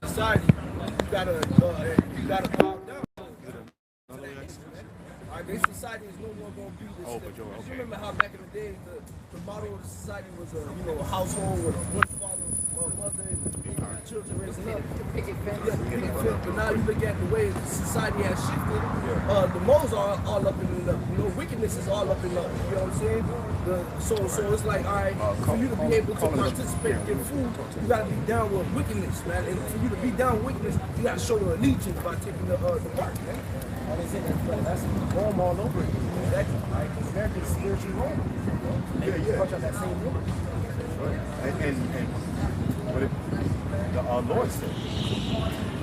society, you gotta bow down. Our this society is no more going to be this. You remember how back in the day the model of the society was a household with one father, one mother, and children raising up. But now you look at the way society has shifted. The moles are all up in the wickedness is all up in the. You know what I'm saying? So it's like, all right, for you to be able to participate in food, you got to be down with wickedness, man. And for you to be down with wickedness, you got to show your allegiance by taking the mark, man. That's Rome all over again. Exactly. Like America's spiritual Rome. Yeah. Touch on that same woman. Right. And what the Lord said,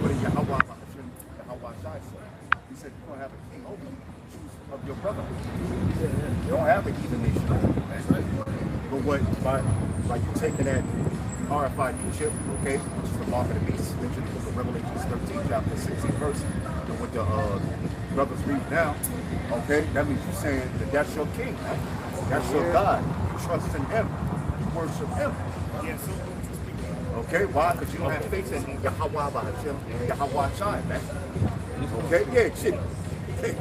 what did Yahweh Shai said? He said, you're going to have a king over you, choose of your brother. You don't have an even nation over you. That's right. But by you taking that RFID chip, okay, which is the mark of the beast, mentioned in the book of Revelation 13, chapter 16, verse, and what the brothers read now, okay, that means you're saying that that's your king, right? That's your God. You trust in him. You worship him. Yes. Okay, why? Because you don't have faith in Yahweh Bahashim, Yahweh Shai, man. Okay, yeah, shit. Hey,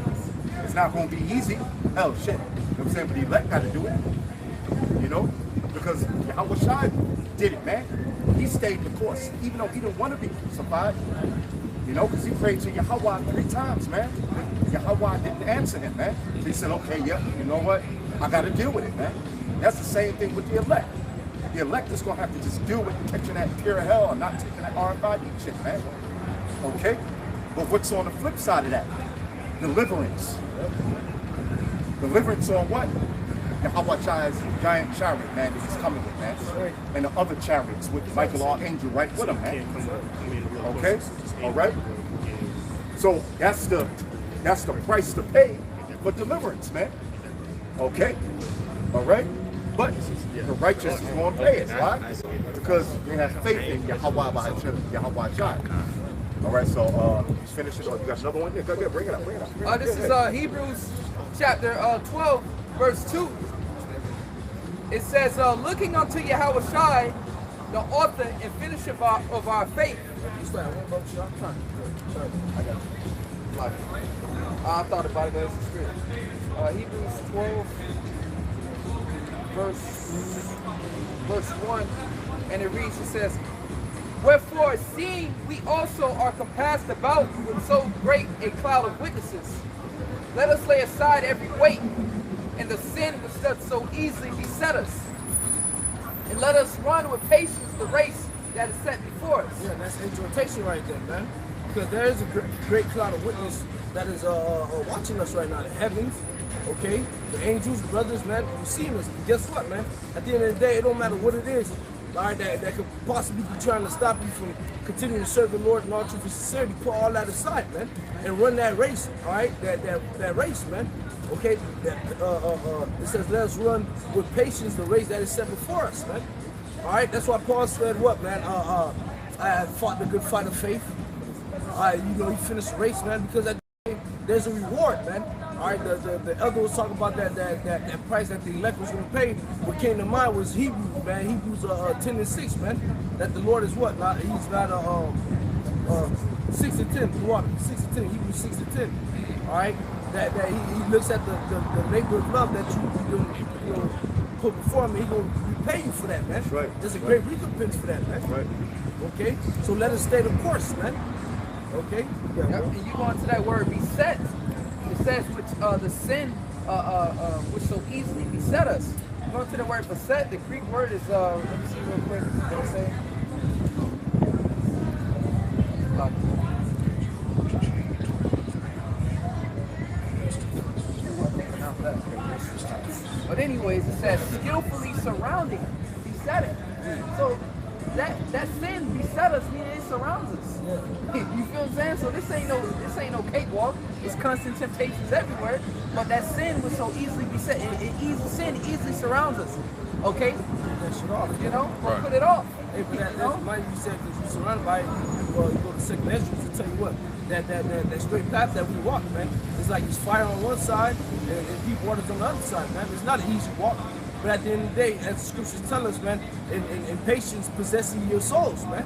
it's not going to be easy. Hell, shit. You know what I'm saying? But the elect got to do it. You know? Because Yahweh Shai did it, man. He stayed the course, even though he didn't want to be crucified. You know, because he prayed to Yahweh 3 times, man. Yahweh didn't answer him, man. So he said, okay, yeah, you know what? I got to deal with it, man. That's the same thing with the elect. The elect is going to have to just deal with catching that pure hell or not taking that RFID shit, man. Okay? But what's on the flip side of that? Deliverance. Deliverance on what? Yahweh Shai's giant chariot, man, that he's coming with, man. And the other chariots with Michael Archangel right with him, man. Okay? All right? So that's the price to pay for deliverance, man. Okay? All right? But the righteous is going to pay it, right? Because they have faith in Yahweh Shai. All right, so let's finish it. Oh, you got another one? Yeah, go ahead, bring it up. This is Hebrews chapter 12, verse 2. It says, looking unto Yahweh Shai, the author and finisher of our faith. I thought about it, but it's script. Hebrews 12, verse 1, and it reads, it says, wherefore, seeing we also are compassed about with so great a cloud of witnesses, let us lay aside every weight and the sin which doth so easily beset us, and let us run with patience the race that is set before us. Yeah, that's exhortation right there, man. Because there is a great cloud of witness that is watching us right now, the heavens. Okay, the angels, brothers, man, you see us. Guess what, man? At the end of the day, it don't matter what it is, all right, that could possibly be trying to stop you from continuing to serve the Lord in all truth and sincerity. Put all that aside, man, and run that race, all right? That race, man. Okay, it says, let us run with patience the race that is set before us, man. All right, that's why Paul said, what, man? I fought the good fight of faith. All right, you finished the race, man, because there's a reward, man. All right, the elder was talking about that price that the elect was going to pay. What came to mind was Hebrews, man. Hebrews 10:6, man. That the Lord is what? He's not 6:10. 6:10. Hebrews 6:10. All right, that he looks at the labor of love that you put before him. He gonna repay you for that, man. That's right. There's a great recompense for that, man. That's right. Okay, so let us stay the course, man. Okay. Yeah. And you go into that word beset. It says which the sin which so easily beset us. Go to the word beset. The Greek word is let me see real quick what it says. But anyways, it says skillfully surrounding, besetting. So that sin beset us, meaning it surrounds us. You feel what I'm saying? So this ain't no cakewalk. It's constant temptations everywhere. But that sin was so easily beset. Sin easily surrounds us. Okay? That shit off. You know? Right. Put it off. Hey, but that might be said because you're surrounded by it. Well, you go to second Ezra to tell you what. That straight path that we walk, man. It's like it's fire on one side and deep waters on the other side, man. It's not an easy walk. But at the end of the day, as the scriptures tell us, man, in patience possessing your souls, man.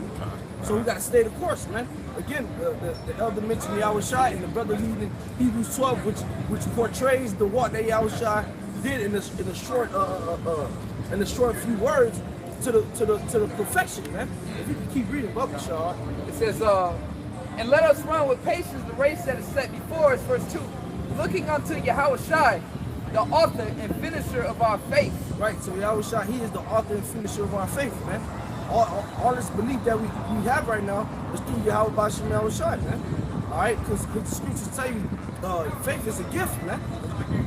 So we got to stay the course, man. Again, the elder mentioned Yahushua, and the brother reading Hebrews 12, which portrays the walk that Yahushua did in the short few words to the perfection, man. If you can keep reading, Bubba Shaw. It says, and let us run with patience the race that is set before us, verse 2. Looking unto Yahushua, the author and finisher of our faith. Right, so Yahushua, he is the author and finisher of our faith, man. All this belief that we have right now is through Yahushua, man. All right, because the scriptures tell you faith is a gift, man.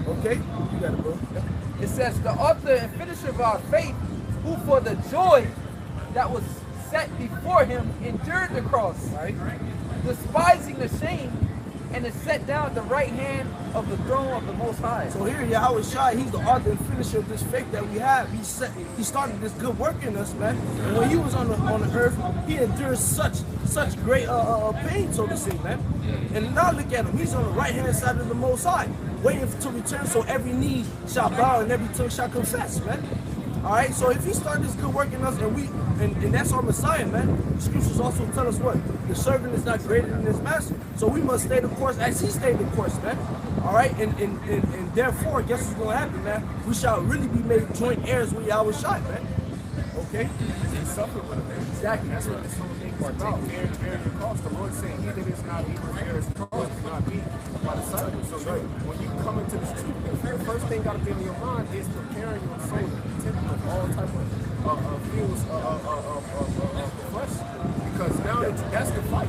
Okay, you got it, bro. It says, the author and finisher of our faith, who for the joy that was set before him endured the cross, Right. despising the shame, and is set down at the right hand of the throne of the Most High. So here, Yahushua, he's the author and finisher of this faith that we have. He started this good work in us, man. And when he was on the earth, he endured such great pain, so to say, man. And now look at him. He's on the right hand side of the Most High, waiting to return, so every knee shall bow and every tongue shall confess, man. All right, so if he started this good work in us, and that's our Messiah, man. The scriptures also tell us what? The servant is not greater than his master. So we must stay the course as he stayed the course, man. All right, and therefore, guess what's going to happen, man? We shall really be made joint heirs with Yahushua, man. Okay? Suffer with him. Exactly. That's what this whole thing is about. Bearing the cross. The Lord saying, he that is not able to bear his cross cannot be my disciple. So when you come into this truth, the first thing got to be in your mind is preparing your soul to be tempted with all type of feels of flesh. Because now that's the fight.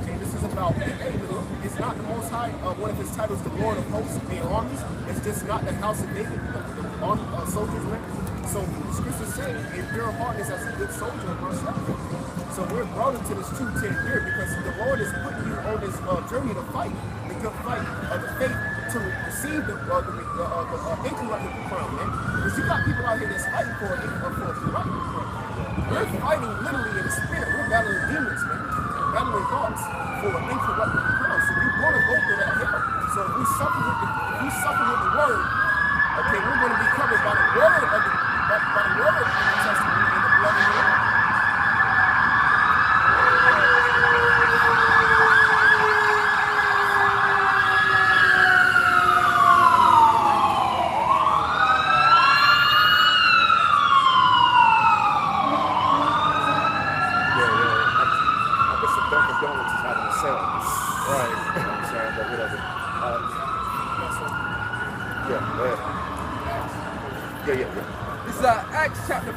Okay, this is about, it's not the Most High, one of his titles, the Lord of hosts, the armies. It's just not the house of David, the soldiers, man. So the scripture saying, if your heart is as a good soldier of our side. So we're brought into this truth here because the Lord is putting you on this journey to fight, the good fight of the faith to receive the incorruptible crown, man. Because you got people out here that's fighting for a incorruptible crown. We're fighting literally in the spirit. We're battling demons, man. Battling thoughts for an incorruptible crown. So we want to go through that hell. So if we suffer with the word, okay, we're going to be covered by the word of the testimony and the blood of the Lord. I guess the Dunkin' Donuts is having a sale. Right. You know what I'm saying? But whatever. Yeah. This is Acts chapter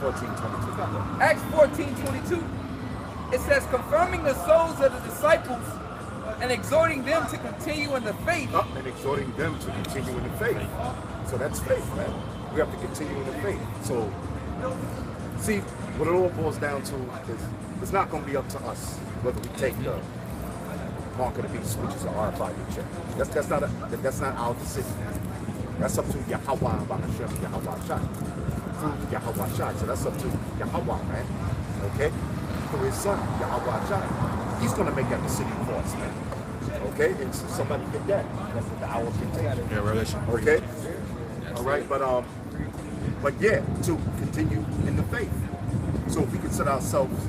14:22. Acts 14:22. It says, confirming the souls of the disciples and exhorting them to continue in the faith. And exhorting them to continue in the faith. So that's faith, man. We have to continue in the faith. So, see, what it all boils down to is it's not going to be up to us whether we take the mark of the beast, which is an RFID check. That's not our decision. That's up to Yahweh Bahashem, Yahweh Shai. Through Yahweh Shai. So that's up to Yahweh, man. Okay? Through his son, Yahweh Shai. He's going to make that decision for us, man. Okay? And so somebody get that. That's what the hour can take. Yeah, Revelation. Okay? All right, but yeah, to continue in the faith. So if we consider ourselves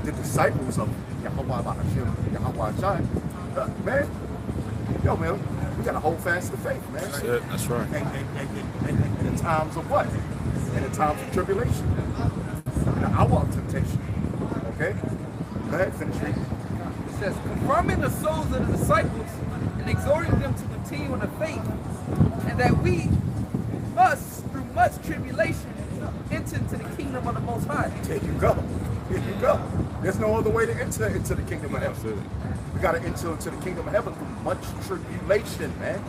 the disciples of Yahweh Bahashem, Yahweh Shai, man, we gotta hold fast to faith, man. That's it. That's right. And in times of what? In the times of tribulation. In the hour of temptation. Okay? Go ahead, finish reading. It says, confirming the souls of the disciples and exhorting them to continue in the faith, and that we must, through much tribulation, enter into the kingdom of the Most High. There you go. Here you go. There's no other way to enter into the kingdom of heaven. We got to enter into the kingdom of heaven through much tribulation, man.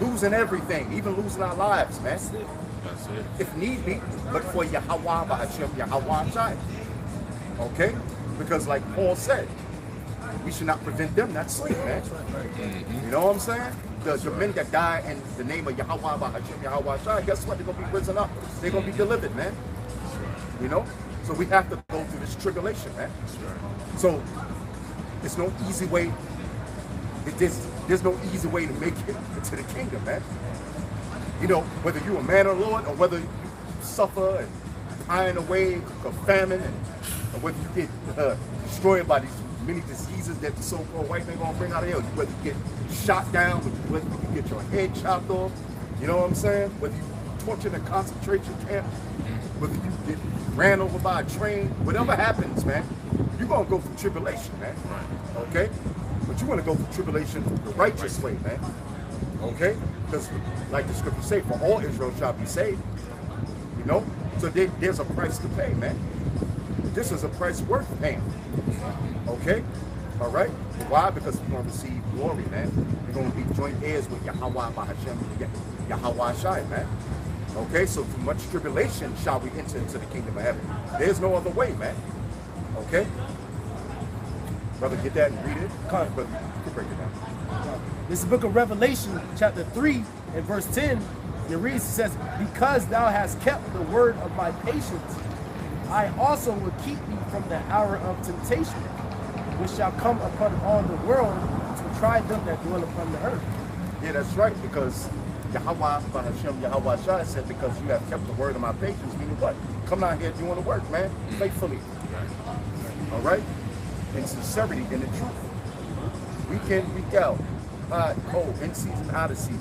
Losing everything, even losing our lives, man. That's it. If need be, look for Yahweh Bahashem, Yahweh Shai. Okay? Because like Paul said, we should not prevent them not sleep, man. You know what I'm saying? The men that die in the name of Yahweh Bahashem, Yahweh Shai, guess what? They're going to be risen up. They're going to be delivered, man. You know? So we have to go through this tribulation, man. So there's no easy way. There's no easy way to make it into the kingdom, man. You know, whether you're a man or Lord, or whether you suffer and pine away of famine and or whether you get destroyed by these many diseases that the so-called white man gonna bring out of hell, whether you get shot down, whether you get your head chopped off, you know what I'm saying? Whether you tortured in a concentration camp, whether you get ran over by a train, whatever happens, man, you're gonna go through tribulation, man. Okay? But you wanna go through tribulation the righteous way, man. Okay? Because like the scriptures say, for all Israel shall be saved. You know? So there's a price to pay, man. This is a price worth paying. Okay? All right? Why? Because we're going to receive glory, man. We're going to be joint heirs with Yahweh Bahashem, Yahweh Shai, man. Okay? So through much tribulation shall we enter into the kingdom of heaven. There's no other way, man. Okay? Brother, get that and read it. Come on, brother. You can break it down. This is the book of Revelation, chapter 3, and verse 10. It reads, it says, because thou hast kept the word of my patience, I also will keep thee from the hour of temptation, which shall come upon all the world to try them that dwell upon the earth. Yeah, that's right, because Yahweh Bahashem, Yahweh Shai said, because you have kept the word of my patience, meaning what? Come down here doing the work, man, faithfully. All right? In sincerity, in the truth. Week in, week out. Hot, cold, in season, out of season.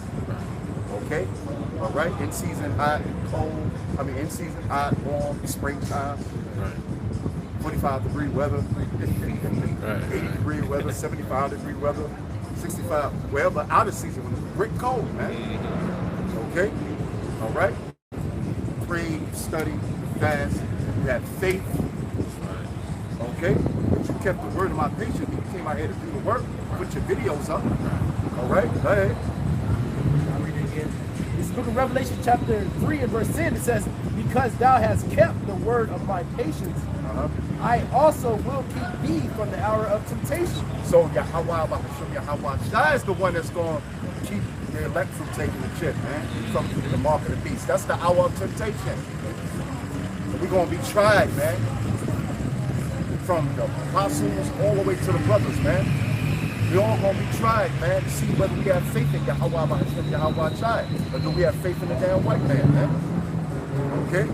Okay? All right? In season, hot, cold. I mean, in season, hot, warm, springtime. Right. 45-degree weather. 80-degree weather, 75-degree weather, 65. Well, but out of season when it's brick cold, man. Okay? All right? Pray, study, fast. You have faith. Okay? But you kept the word of my patience. You came out here to do the work. Put your videos up. All right? Go ahead. I'll read it again. This is the book of Revelation, chapter 3 and verse 10. It says, because thou hast kept the word of my patience, I also will keep thee from the hour of temptation. So Yahweh Shai is the one that's going to keep the elect from taking the chip, man. From the mark of the beast. That's the hour of temptation. We're going to be tried, man. From the apostles all the way to the brothers, man. We all gonna be tried, man, to see whether we have faith in Yahweh Bahashem, Yahweh Shai, or do we have faith in the damn white man, Okay?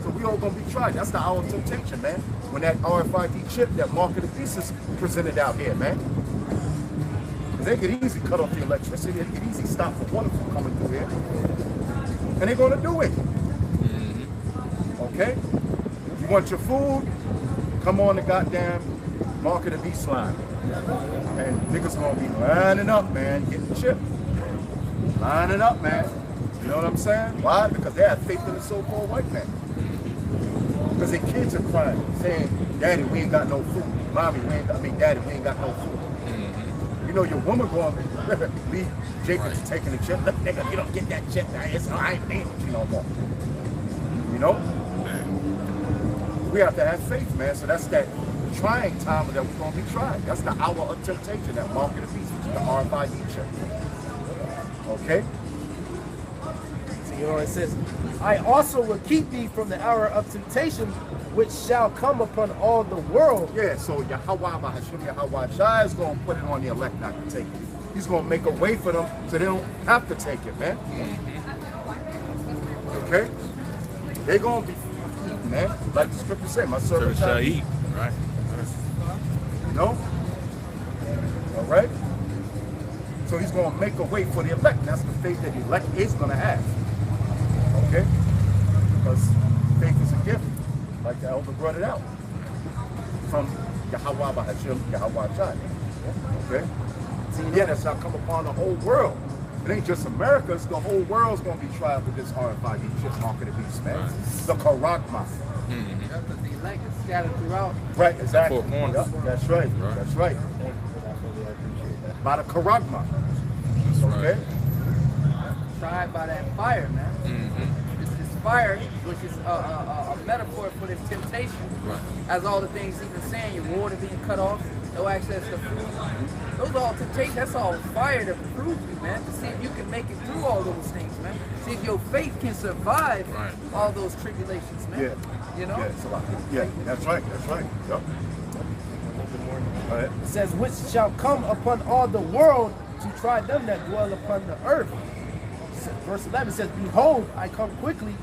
So we all gonna be tried. That's the hour of temptation, man. When that RFID chip, that mark of the beast is presented out here, man. They could easily cut off the electricity. They could easily stop the water from coming through here. And they're gonna do it. Okay? You want your food? Come on the goddamn mark of the beast line. And niggas gonna be lining up, man, getting the chip. Lining up, man. You know what I'm saying? Why? Because they have faith in the so-called white man. Because their kids are crying, saying, Daddy, we ain't got no food. Mommy, Daddy, we ain't got no food. You know, your woman going to leave Jacob taking the chip. Look, nigga, you don't get that chip now. So I ain't paying with you no more. You know? We have to have faith, man. So that's that trying time that we're going to be tried. That's the hour of temptation, that mark of the beast, which is the RFID chip. Okay? So, you know, it says, I also will keep thee from the hour of temptation, which shall come upon all the world. Yeah, so Yahweh Bahashem, Yahweh Shai is going to put it on the elect not to take it. He's going to make a way for them so they don't have to take it, man. Okay? They're going to be eating, man. Like the scripture said, my servant shall eat. Right. You know? All right? So he's going to make a way for the elect. And that's the faith that the elect is going to have. Okay? Because faith is a gift. Like the elder brought it out. From Yahweh Bahashem, Yahweh Shai. Okay? See, yeah, that's not come upon the whole world. It ain't just America, it's the whole world's going to be tried with this RFID chip mark of the beast, man. The Karagma. Because the elect is scattered throughout. Right, exactly. Yep, that's right. That's right. By the Karagma. Okay? Tried by that fire, man. This fire, which is a metaphor for this temptation, as all the things he's been saying, your water being cut off, no access to food. Those are all temptations. That's all fire to prove you, man, to see if you can make it through all those things, man. See if your faith can survive all those tribulations, man. Yeah. You know? Yeah, that's right. That's right. Yep. It says, which shall come upon all the world to try them that dwell upon the earth. Verse 11 says, behold, I come quickly,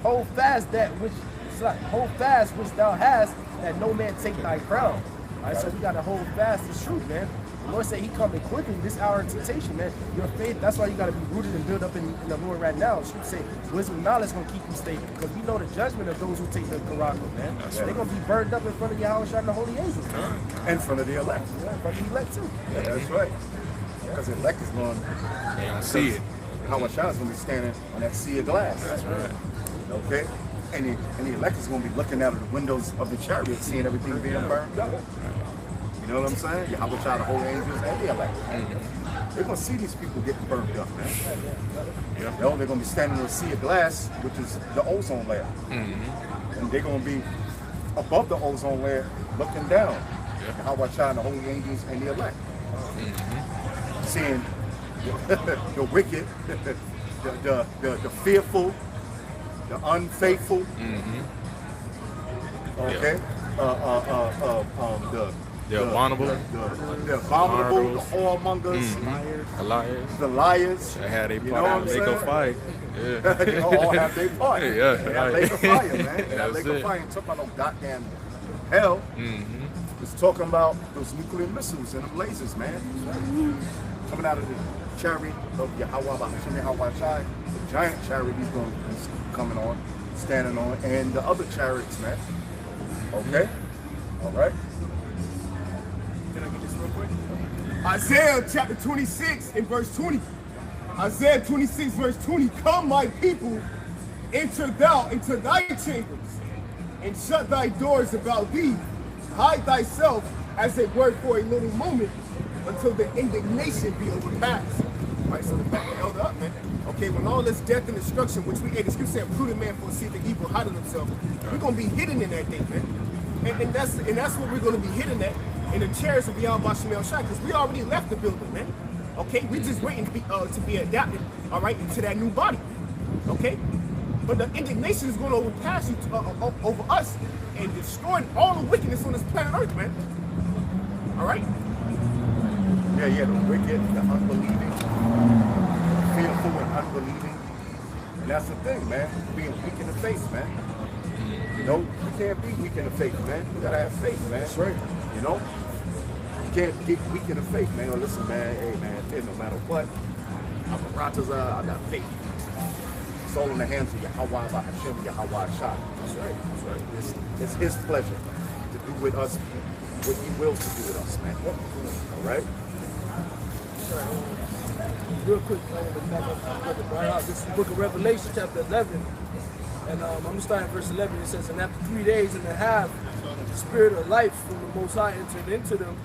hold fast which thou hast, that no man take thy crown. All right, so we got to hold fast the truth, man. The Lord said he coming quickly this hour of temptation, man. Your faith, that's why you got to be rooted and built up in the Lord right now. She say, wisdom and knowledge is going to keep you stable, because we know the judgment of those who take the Karaka, man. They're going to be burned up in front of Yahweh and the holy angels. In front of the elect. Yeah, in front of the elect too. Yeah, that's right. Because the elect is going They don't see it. How much is going to be standing on that sea of glass. That's right. Okay? And the elect is going to be looking out of the windows of the chariot, seeing everything being burned up. You know what I'm saying? Yahweh, the holy angels, and the elect. They're going to see these people getting burned up, man. You know, they're going to be standing on a sea of glass, which is the ozone layer. And they're going to be above the ozone layer, looking down. Yahweh, the holy angels, and the elect. Seeing the wicked, the fearful, the unfaithful, okay, the abominable, the abominable, the whoremongers, the liars, the liars. They had a part. They go fight. Yeah. They all have their part. Yeah, they have lake of fire, man. That That's lake of it. fire ain't talking about no goddamn hell. It's talking about those nuclear missiles and them lasers, man. Coming out of the chariot of Yahweh, the giant chariot he's going to be coming on, standing on, and the other chariots, man. Okay? All right? Can I get this real quick? Isaiah chapter 26 and verse 20. Isaiah 26 verse 20. Come, my people, enter thou into thy chambers, and shut thy doors about thee. Hide thyself, as it were, for a little moment, until the indignation be overpassed. Right, so the back the elder up, man. Okay, when all this death and destruction, which we, the scripture said, prudent man foresee the evil hiding himself, we're gonna be hidden in that day, man. And that's what we're gonna be hidden at, in the chairs of beyond Bashemel Shai, because we already left the building, man. Okay, we just waiting to be adapted, all right, into that new body. Okay, but the indignation is going to overpass you over us and destroying all the wickedness on this planet Earth, man. All right. Yeah, the wicked, the unbelieving, fearful and unbelieving. And that's the thing, man. Being weak in the faith, man. You know, you can't be weak in the faith, man. You gotta have faith, man. That's right. You know? You can't get weak in the faith, man. Well, listen, man, hey, man, no matter what, I'm a Ratazah, I got faith. It's all in the hands of Yahweh, Hashem, Yahweh Shah. That's right. That's right. It's his pleasure to do with us what he wills to do with us, man. All right? Real quick, this is the book of Revelation, chapter 11. And I'm going to start at verse 11. It says, and after 3 days and a half, the spirit of life from the Most High entered into them,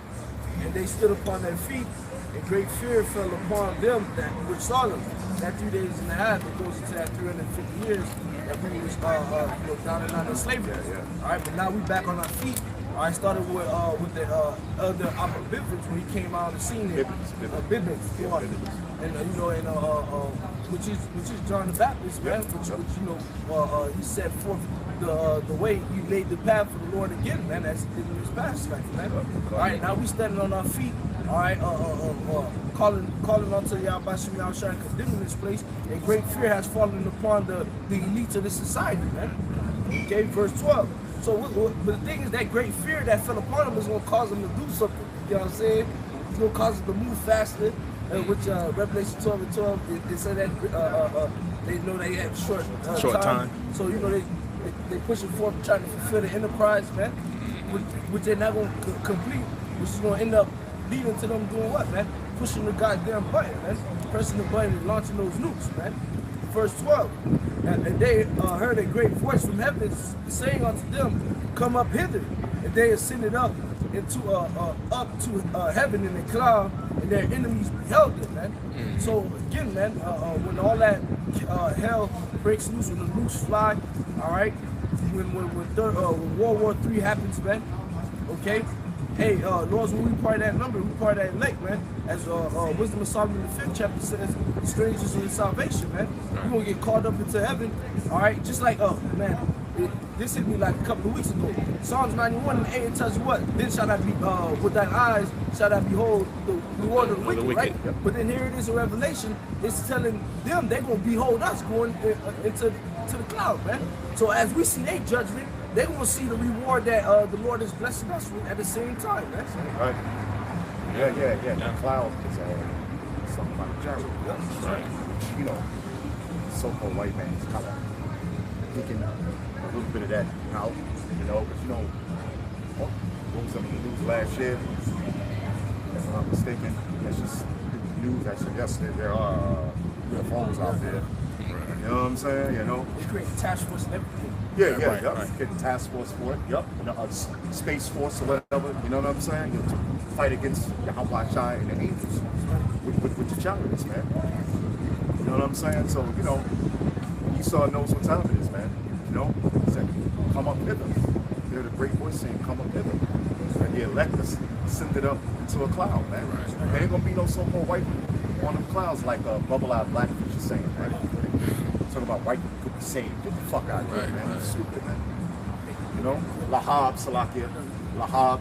and they stood upon their feet, and great fear fell upon them that which saw them. That 3 days and a half, it goes into that 350 years that we was down and out of slavery. All right, but now we back on our feet. I started with the elder Bivens when he came out on the scene here. Bivens. And which is John the Baptist, man. Which he set forth the way. He laid the path for the Lord again, man. That's in his past life, man. All right, now we standing on our feet. All right, calling unto Yahweh Shem Yahushua and condemning this place. And great fear has fallen upon the elites of this society, man. Okay, verse 12. So, but the thing is, that great fear that fell upon them is going to cause them to do something. You know what I'm saying? It's going to cause them to move faster. Which Revelation 12 and 12, they said that they know they have short time. So they pushing forth trying to fulfill the enterprise, man. Which they're not going to complete. Which is going to end up leading to them doing what, man? Pushing the goddamn button, man. Pressing the button and launching those nukes, man. Verse 12. And they heard a great voice from heaven saying unto them, come up hither. And they ascended up into to heaven in a cloud, and their enemies beheld them, man. So again, man, when all that hell breaks loose, when the nukes fly, all right, when World War III happens, man, okay. Hey, Lord's when we part of that number, we part of that lake, man. As Wisdom of Solomon, the 5th chapter says, strangers in salvation, man. We're going to get called up into heaven, all right? Just like, this hit me like a couple of weeks ago. Psalms 91 and 8 tells you what? Then shall I be, with thine eyes, shall I behold the reward of the wicked, right? Yep. But then here it is in Revelation, it's telling them they're going to behold us going into the cloud, man. So as we see their judgment, they're gonna see the reward that the Lord is blessing us with at the same time. That's it. Right. Yeah. That cloud is something about the journey. Right. You know, so-called white man is kind of taking a little bit of that out, you know, but you know, what was in the news last year? If I'm not mistaken, that's just the news that suggests that there are UFOs out there. You know what I'm saying? You know? They create a task force and everything. Yeah. Getting task force for it. Yep. You know, space force or whatever. You know what I'm saying? You know, to fight against the Hawashai and the angels with the chariots, man. You know what I'm saying? So, you know, Esau knows what time it is, man. You know? He said, come up hither. Hear the great voice saying, come up hither. And the elect us send it up into a cloud, man. There ain't gonna be no so-called white people on them clouds like bubble-eyed blackfish is saying, man. Talking about white people could be saved. Get the fuck out of here, man. That's stupid, man. You know? Lahab, Salakia. Lahab.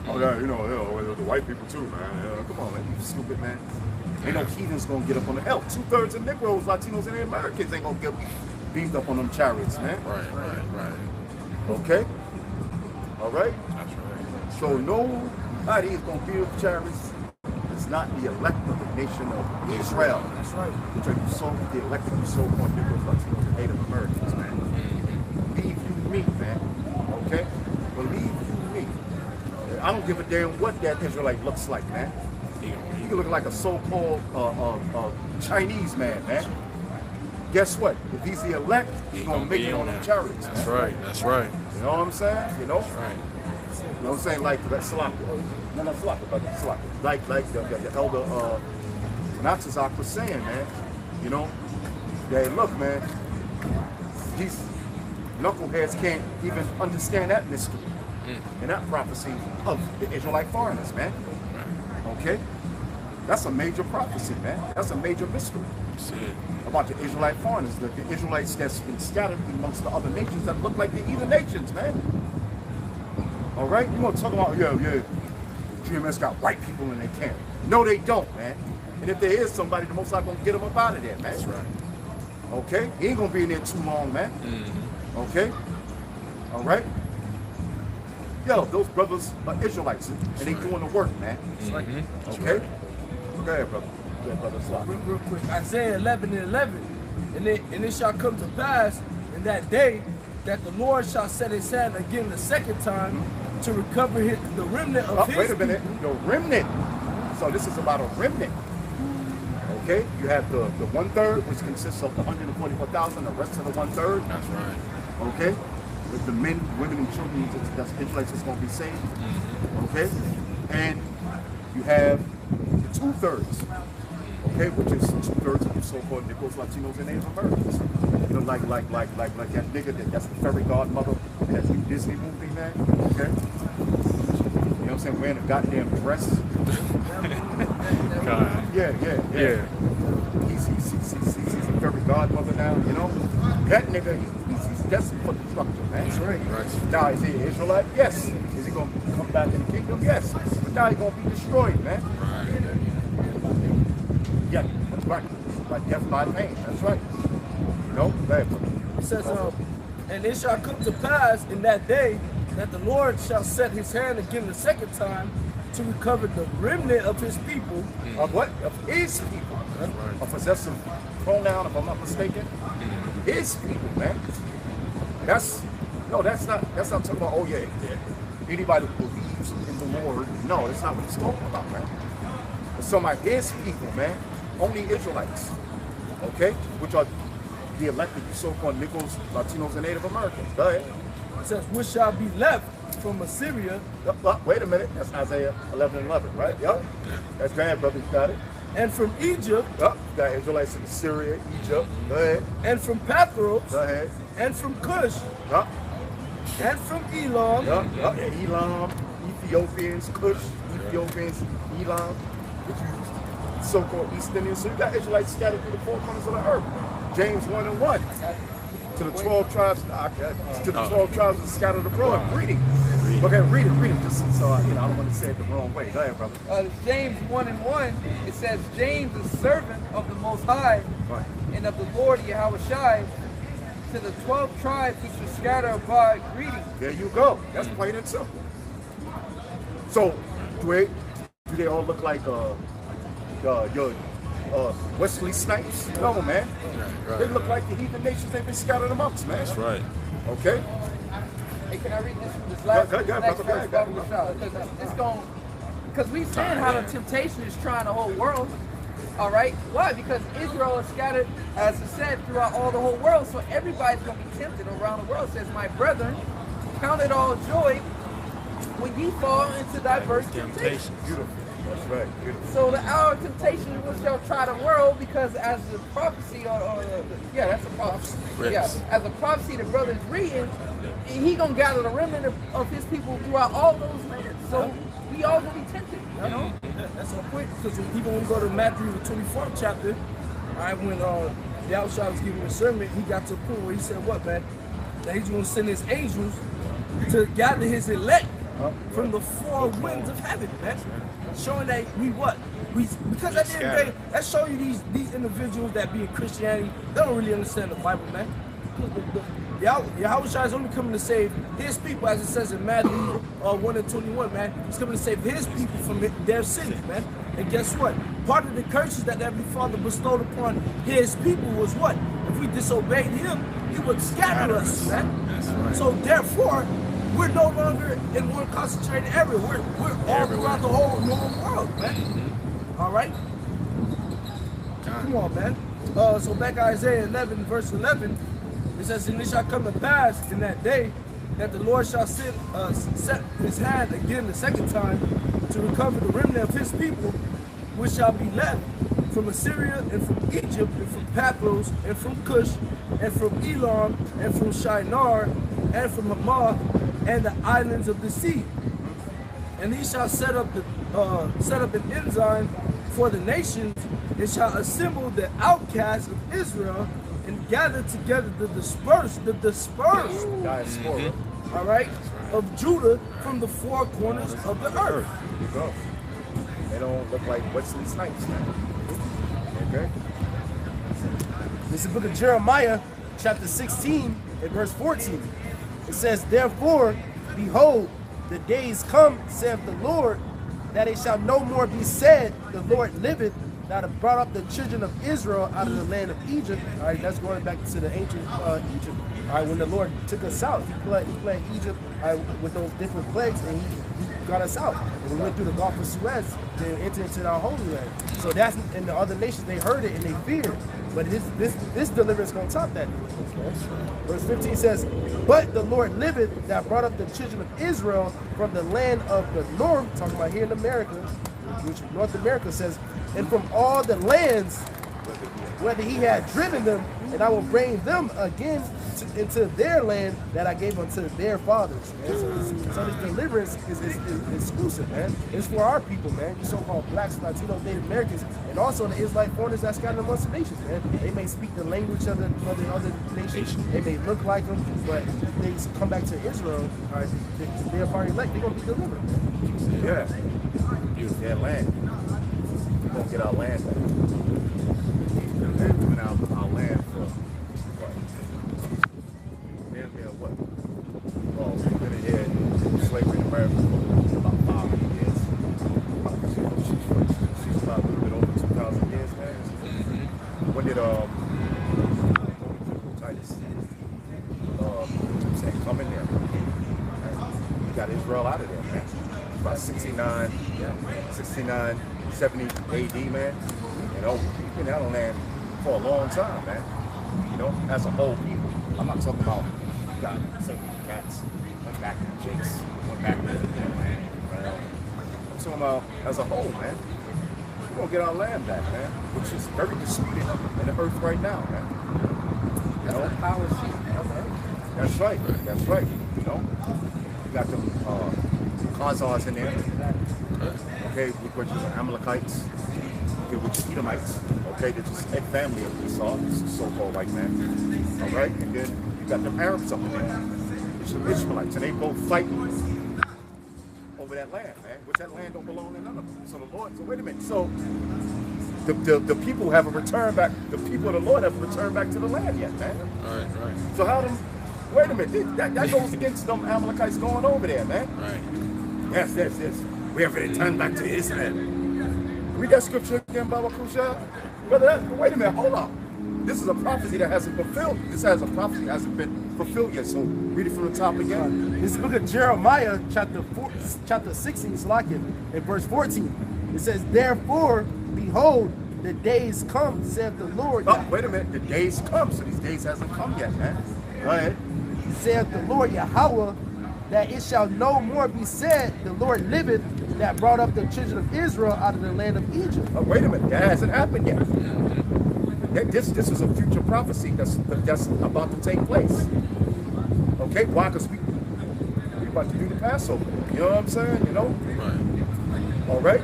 Oh, yeah, you know, the white people too, man. Come on, man. You stupid, man. Ain't no heathens gonna get up on the hell. 2/3 of Negroes, Latinos, and Americans ain't gonna get beamed up on them chariots, man. Right. Okay? All right? That's right. So nobody is gonna build chariots. It's not the elect of the nation of Israel. That's right. Which are the elected so-called Negroes, Latinos, and Native Americans, man. Believe you me, man. Okay? Believe you me. I don't give a damn what that Israelite looks like, man. He can look like a so-called Chinese man, man. Guess what? If he's the elect, he's gonna make it on them chariots. That's right. You know what I'm saying? You know? That's right. You know what I'm saying? Like that Salaka. No, Salaka, but Salaka. Like the elder Natsazak was saying, man. You know? Yeah, look, man. These knuckleheads can't even understand that mystery and that prophecy of the Israelite foreigners, man. Okay? That's a major prophecy, man. That's a major mystery about the Israelite foreigners, the Israelites that's been scattered amongst the other nations that look like the either nations, man. All right? You want to talk about, GMS got white people in their camp. No, they don't, man. And if there is somebody, the most likely going to get them up out of there, man. That's right. Okay? He ain't going to be in there too long, man. Okay? All right? Yo, those brothers are Israelites, and they doing the work, man. Okay? Go ahead, brother. Go ahead, brother. Real quick. Isaiah 11:11. And it shall come to pass in that day that the Lord shall set his hand again the second time to recover the remnant of his wait a minute. people. The remnant. So this is about a remnant. Okay? You have the 1/3, which consists of the 144,000, the rest of the 1/3. That's right. Okay? With the men, women, and children that's Israelites is going to be saved. Okay? And you have the 2/3. Okay, which is 2/3 of the so-called Negroes, Latinos, and Native Americans. You know, like that nigga that's the fairy godmother in that new Disney movie, man. Okay, you know what I'm saying? Wearing a goddamn dress. Yeah. He's a fairy godmother now. You know, that nigga, he's destined for destruction, man. That's right. Now, is he an Israelite? Yes. Is he gonna come back in the kingdom? Yes. But now he's gonna be destroyed, man. Yeah, that's right. Like death by pain. That's right. You know, bad. It says, and it shall come to pass in that day that the Lord shall set his hand again the second time to recover the remnant of his people. Of what? Of his people. A possessive pronoun, if I'm not mistaken. His people, man. That's not talking about, oh yeah. Anybody who believes in the Lord. No, that's not what he's talking about, man. It's talking about his people, man. Only Israelites, okay? Which are the elected so-called Negroes, Latinos, and Native Americans. Go ahead. It says, which shall be left from Assyria. Wait a minute. That's Isaiah 11:11, right? Yep. That's bad, brother. You got it. And from Egypt. Yep. You got Israelites in Syria, Egypt. Go ahead. And from Pathros. Go ahead. And from Cush. Yep. And from Elam. Yep. Elam, Ethiopians, Cush, Ethiopians, Elam. So-called East Indians. So you got Israelites scattered through the four corners of the earth. James 1:1. To the 12 tribes, to the 12 tribes that scattered abroad. Read it. Okay, read it. Just so I don't want to say it the wrong way. Go ahead, brother. James 1:1, it says, James, the servant of the Most High, Right. and of the Lord Yahushai, to the 12 tribes which were scattered abroad greeting. There you go. That's plain and simple. So, do they all look like your Wesley Snipes? No, man. Right. They look like the heathen nations they've been scattered amongst, man. That's right. Okay? Hey, can I read this last Go next ahead, verse? Because we've seen how the temptation is trying the whole world. All right? Why? Because Israel is scattered, as it said, throughout all the whole world. So everybody's going to be tempted around the world. It says, my brethren, count it all joy when ye fall into diverse temptations. Beautiful. That's right. Beautiful. So the hour of temptation will shall try the world, because as the prophecy, yeah, that's a prophecy. Yes. Yeah, as a prophecy the brother's reading, he gonna gather the remnant of his people throughout all those lands. So we all gonna be tempted, you know? That's our point, because even when we go to Matthew, the 24th chapter, when the outside was giving a sermon, he got to a point where he said, what, man? That he's going to send his angels to gather his elect from the four winds of heaven, man. Showing that because at the end of the day, that's showing you these individuals that be in Christianity, they don't really understand the Bible, man. Yahweh is only coming to save his people, as it says in Matthew 1:21, man. He's coming to save his people from their sins, man. And guess what? Part of the curses that Heavenly Father bestowed upon his people was what? If we disobeyed him, he would scatter us, man. That's right. So therefore, we're no longer in one concentrated area. We're all throughout the whole known world, man. All right? Come on, man. So back Isaiah 11, verse 11, it says, and it shall come to pass in that day that the Lord shall set his hand again the second time to recover the remnant of his people, which shall be left from Assyria and from Egypt and from Pathros and from Cush and from Elam and from Shinar and from Hamath and the islands of the sea. And he shall set up an ensign for the nations, and shall assemble the outcasts of Israel and gather together the dispersed, Diaspora. all right, of Judah from the four corners of the earth. There you go. They don't look like Wesley Snipes, man. Okay? This is the book of Jeremiah, chapter 16, and verse 14. It says, therefore, behold, the days come, saith the Lord, that it shall no more be said, the Lord liveth, that have brought up the children of Israel out of the land of Egypt. All right, that's going back to the ancient Egypt. All right, when the Lord took us out, he plagued Egypt with those different plagues, and he got us out. And we went through the Gulf of Suez to enter into our holy land. So that's, and the other nations, they heard it and they feared. But this deliverance is going to top that. Okay. Verse 15 says, but the Lord liveth, that brought up the children of Israel from the land of the north, talking about here in America, which North America says, and from all the lands whether he had driven them, and I will bring them again into their land that I gave unto their fathers. Man. So this deliverance is exclusive, man. It's for our people, man. You so-called blacks, Latinos, Native Americans, and also the Israelite foreigners that scattered amongst the nations, man. They may speak the language of the other nations. They may look like them, but if they come back to Israel, all right, they're part elect. They're gonna be delivered, man. Yeah. Beautiful. Yeah, land. We're gonna get our land back. We've been out our land for what? Well, we've been here in slavery in America for about 500 years. She's about a little bit over 2,000 years, man. When did Titus come in there? He got Israel out of there, man. About 69, 70 AD, man. You know, we've been out on land for a long time, man. You know, as a whole people. I'm not talking about got some cats, one back to Jake's, one back to land. Right? I'm talking about as a whole, man. We're gonna get our land back, man, which is very disputed in the earth right now, man. You know? Power seat of the earth. That's right. That's right. You know, you got them Khazars in there. Okay, which is Amalekites. Okay, which is Edomites. Okay, they're just a family of Esau, so-called white man. All right, and then you got the Arabs up in there. It's the Ishmaelites, and they both fighting over that land, man. Which that land don't belong to none of them. So the Lord, so wait a minute. So the people haven't returned back. The people of the Lord haven't returned back to the land yet, man. Right, right. So how them? Wait a minute. That goes against them Amalekites going over there, man. Right. Yes. We have returned back to Israel. Read that scripture again, Baba Kusha. Brother, wait a minute. Hold on. This is a prophecy that hasn't fulfilled. This has a prophecy that hasn't been fulfilled yet. So read it from the top again. This book of Jeremiah, chapter 16, in verse 14. It says, "Therefore, behold, the days come, saith the Lord." Oh, wait a minute. The days come. So these days hasn't come yet, man. Go ahead. Saith the Lord Yahweh, that it shall no more be said, the Lord liveth, that brought up the children of Israel out of the land of Egypt. Oh, wait a minute. That hasn't happened yet. This is a future prophecy that's about to take place. Okay, why? Because we about to do the Passover. You know what I'm saying? You know? Right. All right?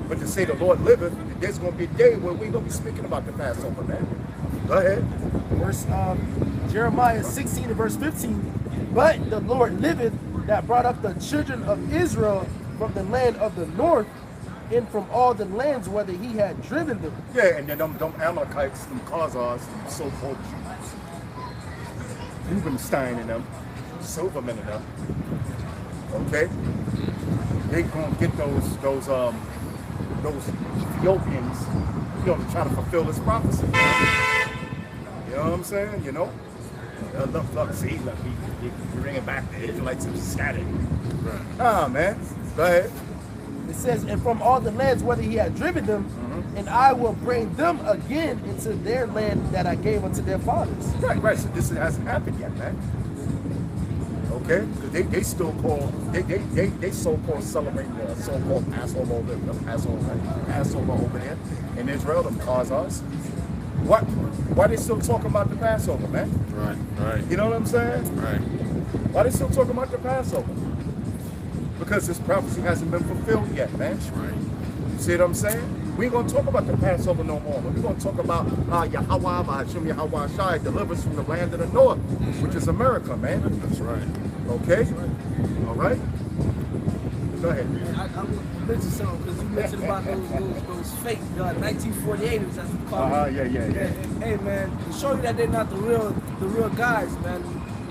But to say the Lord liveth, there's going to be a day where we're going to be speaking about the Passover, man. Go ahead. Verse Jeremiah 16 and verse 15. "But the Lord liveth, that brought up the children of Israel from the land of the north, and from all the lands whether he had driven them." Yeah, and then them Amalekites, them Khazars, them so-called Jews, Rubenstein and them, Silverman and them, okay? They gonna get those Ethiopians, you know, to try to fulfill this prophecy. You know what I'm saying? You know? Look, see, look, he bringing back the Israelites and scattered. Right. Ah, man. Go ahead. It says, "And from all the lands whether he had driven them, and I will bring them again into their land that I gave unto their fathers." Right. So this hasn't happened yet, man. Okay? Because they still call, they so-called celebrate the so-called Passover over there in Israel, them Khazars. Why they still talking about the Passover, man? Right. You know what I'm saying? Right. Why they still talking about the Passover? Because this prophecy hasn't been fulfilled yet, man. Right. You see what I'm saying? We ain't gonna talk about the Passover no more. We're gonna talk about Yahweh, Hashem Yahweh Shai delivers from the land of the north, which is America, man. That's right. Okay? All right? Go ahead. I mentioned something because you mentioned about those fake 1948ers, that's what we call them. Yeah. Hey man, to show you that they're not the real guys, man.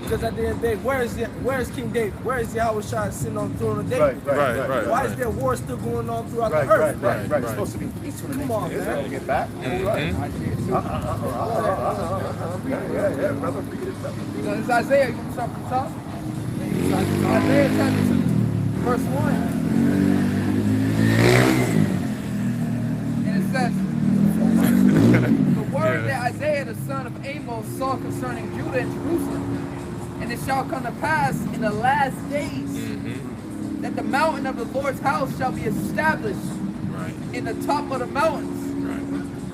Because at the end of the day, where is King David? Where is Yahweh Shai sitting on the throne of David? Right. Why is there war still going on throughout the earth? Right. It's supposed to be peaceful in Come on, Israel man. to get back. Mm-hmm. Yeah, brother. It's Isaiah, you can start from the top. Isaiah chapter 2, verse 1. And it says, "The word that Isaiah the son of Amos saw concerning Judah and Jerusalem, and it shall come to pass in the last days that the mountain of the Lord's house shall be established in the top of the mountains,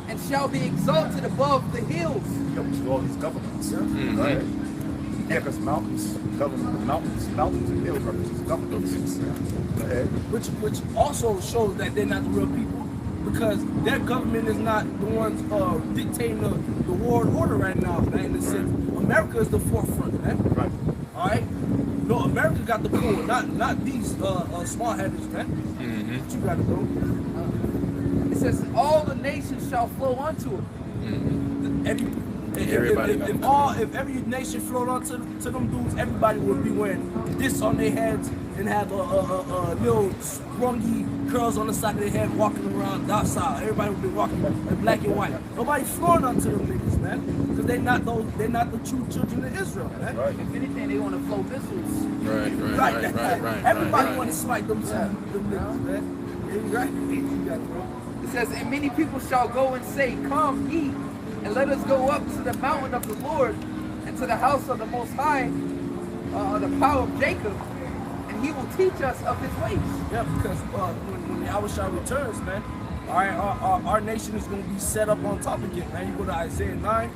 and shall be exalted above the hills." To all these governments. Right. Yeah, because mountains and hills represent governments. Go ahead. Which also shows that they're not the real people, because their government is not the ones dictating the world order right now, man. In a sense, America is the forefront, man. Right. All right. No, America got the pull, not these small headers, man. What you gotta do? It says, "All the nations shall flow unto it." If every nation flowed onto them dudes, everybody would be wearing this on their heads and have little sprungy curls on the side of their head, walking around docile. Everybody would be walking in black and white. Nobody flowing onto them niggas, man, because they're not the true children of Israel, man. Right. If anything, they want to flow missiles. Right. Everybody want to smite them niggas, man. Right. It says, "And many people shall go and say, Come, ye, and let us go up to the mountain of the Lord, and to the house of the Most High, the power of Jacob, and he will teach us of his ways." Yeah, because when Yahweh Shai returns, man, our nation is going to be set up on top again, man. You go to Isaiah 9,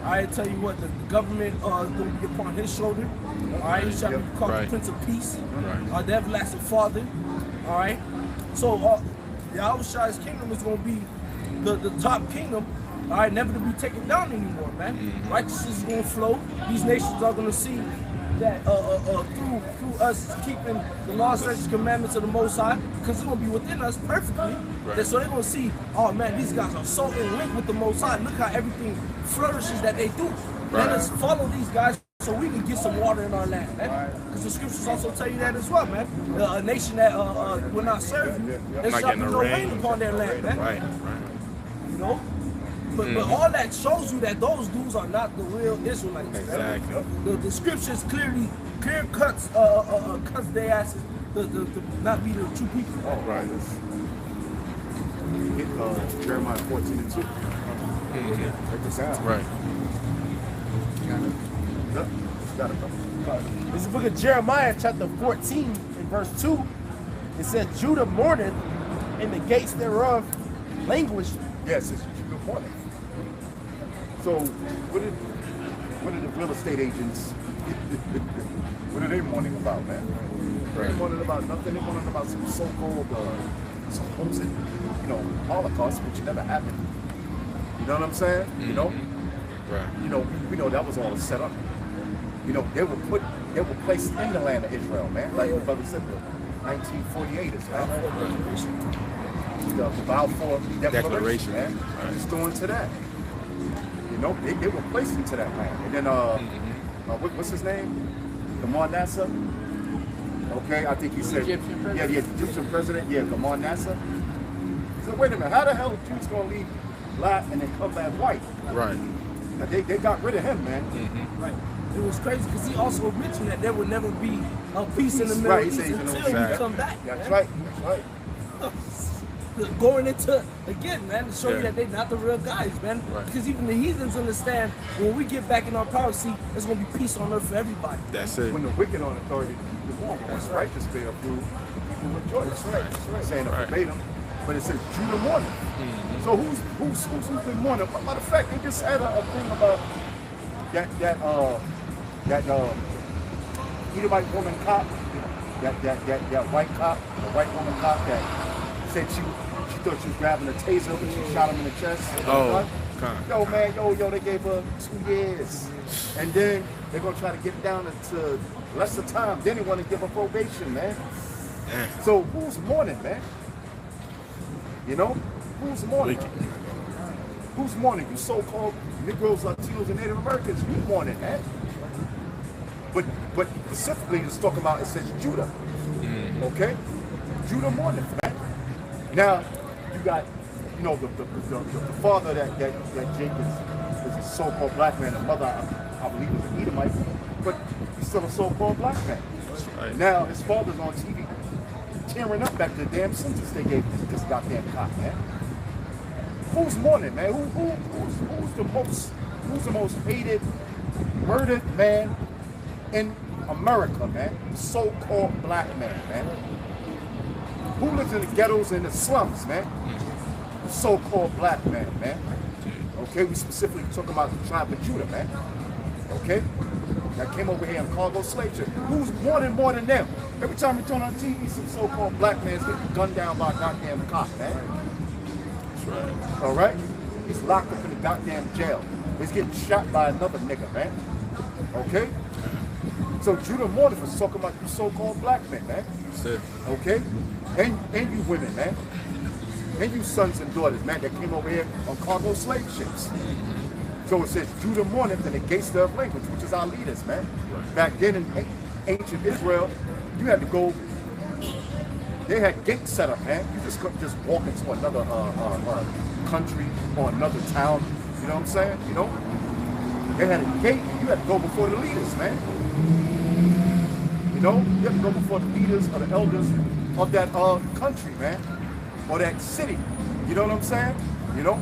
I tell you what, the government is going to be upon his shoulder. All right, he shall be called the Prince of Peace, the everlasting Father. All right, so Yahweh Shai's kingdom is going to be the top kingdom. All right, never to be taken down anymore, man. Righteousness is going to flow. These nations are going to see that through us keeping the law, statutes, commandments of the Most High, because it's gonna be within us perfectly. Right. So they're gonna see, oh man, these guys are so in link with the Most High. Look how everything flourishes that they do. Let us follow these guys so we can get some water in our land, man. Because the scriptures also tell you that as well, man. A nation that will not serve you, there Not shall be getting no no rain rain. upon their land, man. Right. You know? But all that shows you that those dudes are not the real Israelites. man. Exactly. The scriptures clear cuts their asses to not be the true people. Oh, right. Hit Jeremiah 14:2. Check this out. Right. Got it. This is the book of Jeremiah, chapter 14, and verse 2. It says, Judah mourneth, and the gates thereof languish. Yes, it's Judah mourning. So, what are the real estate agents? What are they mourning about, man? They're mourning about nothing. They're mourning about some so-called, supposed, Holocaust, which never happened. You know what I'm saying? You know? Right. You know, we know that was all set up. You know, they were placed in the land of Israel, man. Like the brother said, 1948 is that. The Balfour Declaration, man. It's doing to that. You know, they were placed into that land. And then, what's his name? Gamal Nasser. Okay, I think he said, the Egyptian president, Gamal Nasser. He said, wait a minute, how the hell are Jews gonna leave black and then come back white? Right. They got rid of him, man. Right. It was crazy because he also mentioned that there would never be a peace in the Middle East until you come back. That's man. right. That's right. Going into, again, man, to show you that they're not the real guys, man. Right. Because even the heathens understand when we get back in our power seat, there's going to be peace on earth for everybody. That's it. When the wicked on authority, the wrong, when the righteous bear fruit, people rejoice. That's right. That's right. Saying it verbatim, but it says Judah mourning. So who's been mourning? Matter of fact, they just had a thing about that Edomite woman cop, that white cop, the white woman cop that said she thought she was grabbing a taser when she shot him in the chest. Oh, yo man, they gave her 2 years, and then they're gonna try to get it down to lesser time. Then they want to give her probation, man. So who's mourning, man? You know, who's mourning? Who's mourning? You so-called Negroes, Latinos, and Native Americans. You mourning, man? But specifically, it's talking about, it says Judah. Okay, Judah mourning, man. Now you got, the father that Jake is a so-called black man. The mother, I believe, is an Edomite, but he's still a so-called black man. Right. Now his father's on TV tearing up back to the damn sentence they gave this goddamn cop, man. Who's mourning, man? Who's the most hated, murdered man in America, man? The so-called black man, man. Who lives in the ghettos and the slums, man? The so-called black man, man. Okay, we specifically talking about the tribe of Judah, man. Okay? That came over here in cargo slave ship. Who's mourning more than them? Every time we turn on TV, some so-called black man's getting gunned down by a goddamn cop, man. That's right. All right? He's locked up in the goddamn jail. He's getting shot by another nigga, man. Okay? So Judah mourning for talking about you so-called black men, man. That's it. Okay? And you women, man. And you sons and daughters, man, that came over here on cargo slave ships. So it says Judah mourneth in the gates thereof language, which is our leaders, man. Back then in ancient Israel, you had to go, they had gates set up, man. You just couldn't just walk into another country or another town, you know what I'm saying? You know? They had a gate, you had to go before the leaders, man. You know? You had to go before the leaders or the elders of that country, man. Or that city. You know what I'm saying? You know?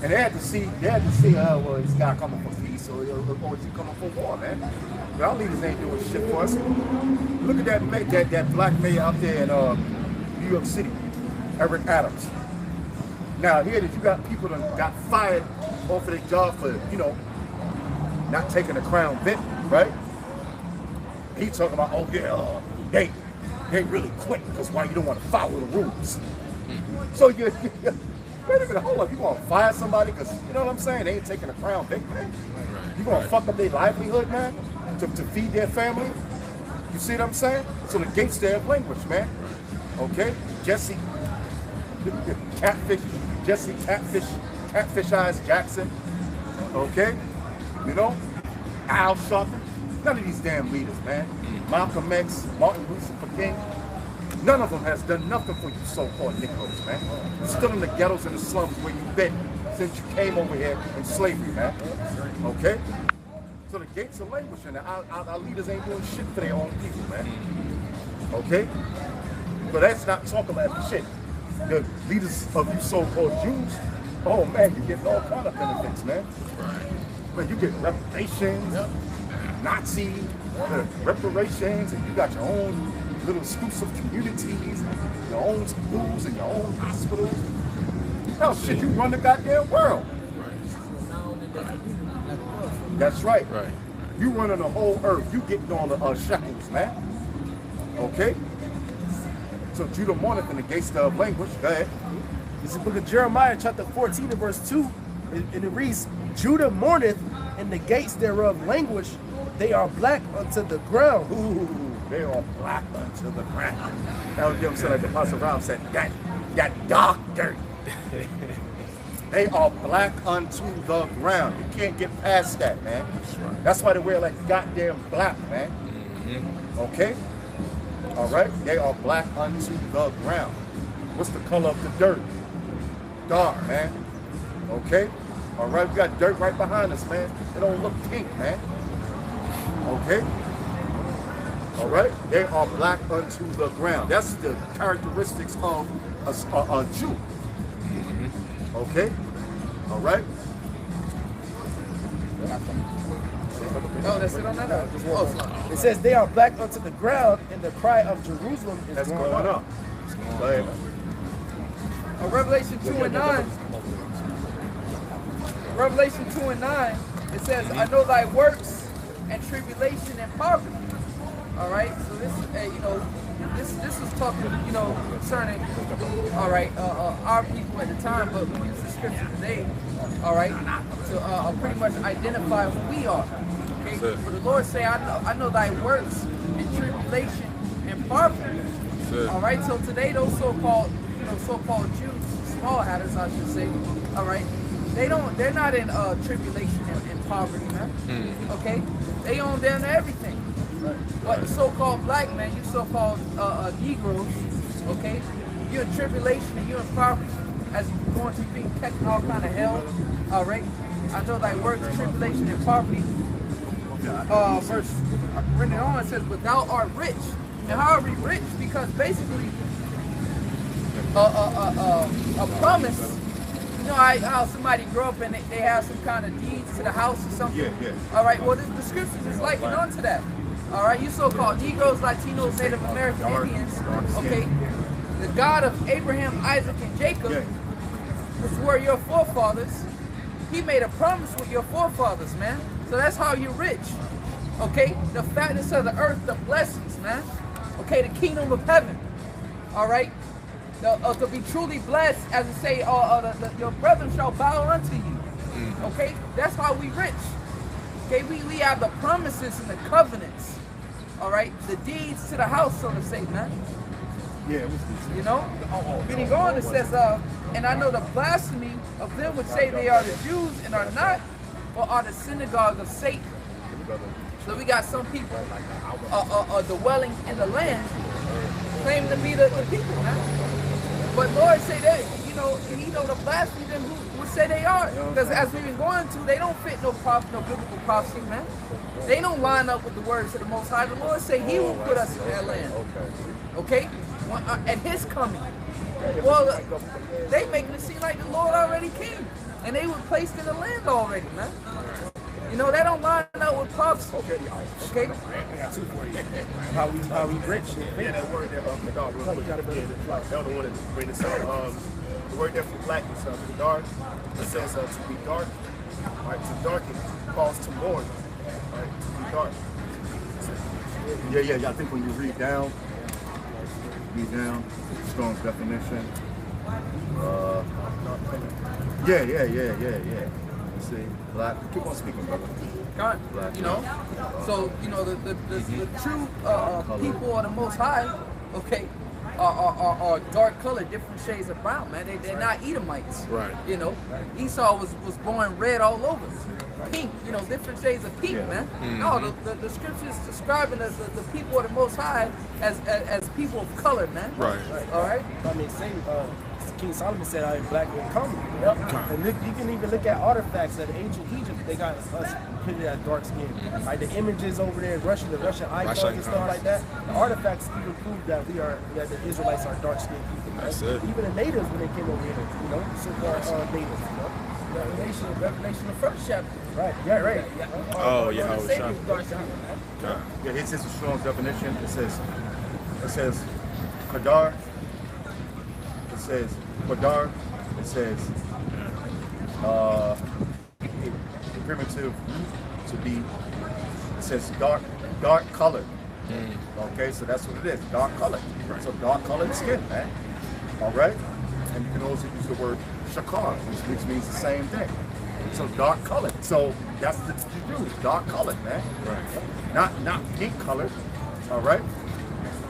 And they had to see, well, this guy coming for peace or is he coming for war, man? But our leaders ain't doing shit for us. Look at that black mayor out there in New York City, Eric Adams. Now here that you got people that got fired off of their job for, not taking a Crown Vic, right? He talking about, oh yeah, they really quit because why you don't want to follow the rules. So wait a minute, hold up, you gonna fire somebody because, you know what I'm saying, they ain't taking a Crown Vic, man? You gonna fuck up their livelihood, man? to feed their family. You see what I'm saying? So the gates there of language, man. Okay? Jesse Catfish Eyes Jackson. Okay? You know? Al Sharpton. None of these damn leaders, man. Malcolm X, Martin Luther King. None of them has done nothing for you so-called Negroes, man. You're still in the ghettos and the slums where you've been since you came over here in slavery, man. Okay? So the gates are languishing. Our leaders ain't doing shit for their own people, man. Okay? But that's not talking about shit. The leaders of you so-called Jews, oh man, you get all kind of benefits, man. Man, you get reparations, Nazi reparations, and you got your own little exclusive communities, your own schools and your own hospitals. Hell, shit, you run the goddamn world. That's right. You running the whole earth. You getting all the shekels, man. Okay? So Judah mourneth in the gates of language. Go ahead. This is the book of Jeremiah, chapter 14, and verse 2. And it reads, Judah mourneth, and the gates thereof languish. They are black unto the ground. Ooh, they are black unto the ground. That was them said, like the Apostle Rob said, that dark dirt. They are black unto the ground. You can't get past that, man. That's why they wear like goddamn black, man. Okay? All right? They are black unto the ground. What's the color of the dirt? Dark, man. Okay? All right? We got dirt right behind us, man. It don't look pink, man. Okay? All right? They are black unto the ground. That's the characteristics of a Jew. Okay? All right? No, that's it on that. It says they are black unto the ground, and the cry of Jerusalem is That's going going up. up. Go ahead. Revelation 2 and 9. Revelation 2 and 9. It says, I know thy works and tribulation and poverty. All right. So this, this is talking, concerning, all right, our people at the time, but we use the scripture today, all right, to pretty much identify who we are. Okay. But the Lord say, I know thy works and tribulation and poverty. All right. So today, those so-called Jews, small hatters, I should say, all right, they're not in tribulation and poverty, man. Okay. They own down to everything. But so-called black men, you so-called Negroes, okay, you're in tribulation and you're in poverty as you're going to being kept in all kind of hell, all right? I know thy works, tribulation and poverty. Verse written on, it says, but thou art rich. And how are we rich? Because basically, a promise, how somebody grew up and they have some kind of deeds to the house or something? Yeah. All right, well, the scriptures is liking on to that. All right, you so-called Negroes, Latinos, Native American Indians, okay? The God of Abraham, Isaac, and Jacob, which were your forefathers, he made a promise with your forefathers, man. So that's how you're rich, okay? The fatness of the earth, the blessings, man. Okay, the kingdom of heaven, all right? To be truly blessed, as it say, your brethren shall bow unto you, okay? That's how we rich. Okay, we have the promises and the covenants, all right? The deeds to the house, so to say, man. Yeah, Meaning on, it says, and I know the blasphemy of them which say they are the Jews and are not, or are the synagogue of Satan. So we got some people dwelling in the land, claim to be the people, man. But Lord say that, he know the blasphemy them who would say they are. Because as we've been going to, they don't fit no biblical prophecy, man. They don't line up with the words of the Most High. The Lord say he will put us in that land. Okay? At his coming. Well, they making it seem like the Lord already came. And they were placed in the land already, man. They don't line up with prophecy. Okay? How we rich. Yeah, that word there, the dog, real quick. Elder wanted to bring this up. The word there for black is the dark. It says to be dark. Right, to darken calls to mourn. Right, to be dark. Yeah. I think when you read down, Strong's definition. Yeah. see. Black. Keep on speaking, brother. Black. You know, so you know the true people of the Most High, okay, are dark colored, different shades of brown, man. They're not Edomites, Right. You know, Esau was born red all over, pink, you know, different shades of pink, man. No, the scriptures describing the people of the Most High as people of color, man. Right. All right. I mean, King Solomon said, "I am black and common." Yep. And look, you can even look at artifacts of ancient Egypt. They got us putting as dark skin. Like the images over there in Russia, the Russian icons and stuff like that. The artifacts even prove that that the Israelites are dark skinned people. That's it. Even the natives when they came over here, you know, so-called natives, you know. Revelation, the first chapter. Right. Yeah. Right. Oh, yeah, I was Savior trying. was dark skinned, man. Yeah, it says a strong definition. It says Qadar. It says Qadar. It says primitive to be. It says dark colored. Okay, so that's what it is, dark colored. So dark colored skin, man. All right, and you can also use the word shakar, which means the same thing. So dark colored. So that's the Hebrew, dark colored, man. Right. Not pink colored. All right.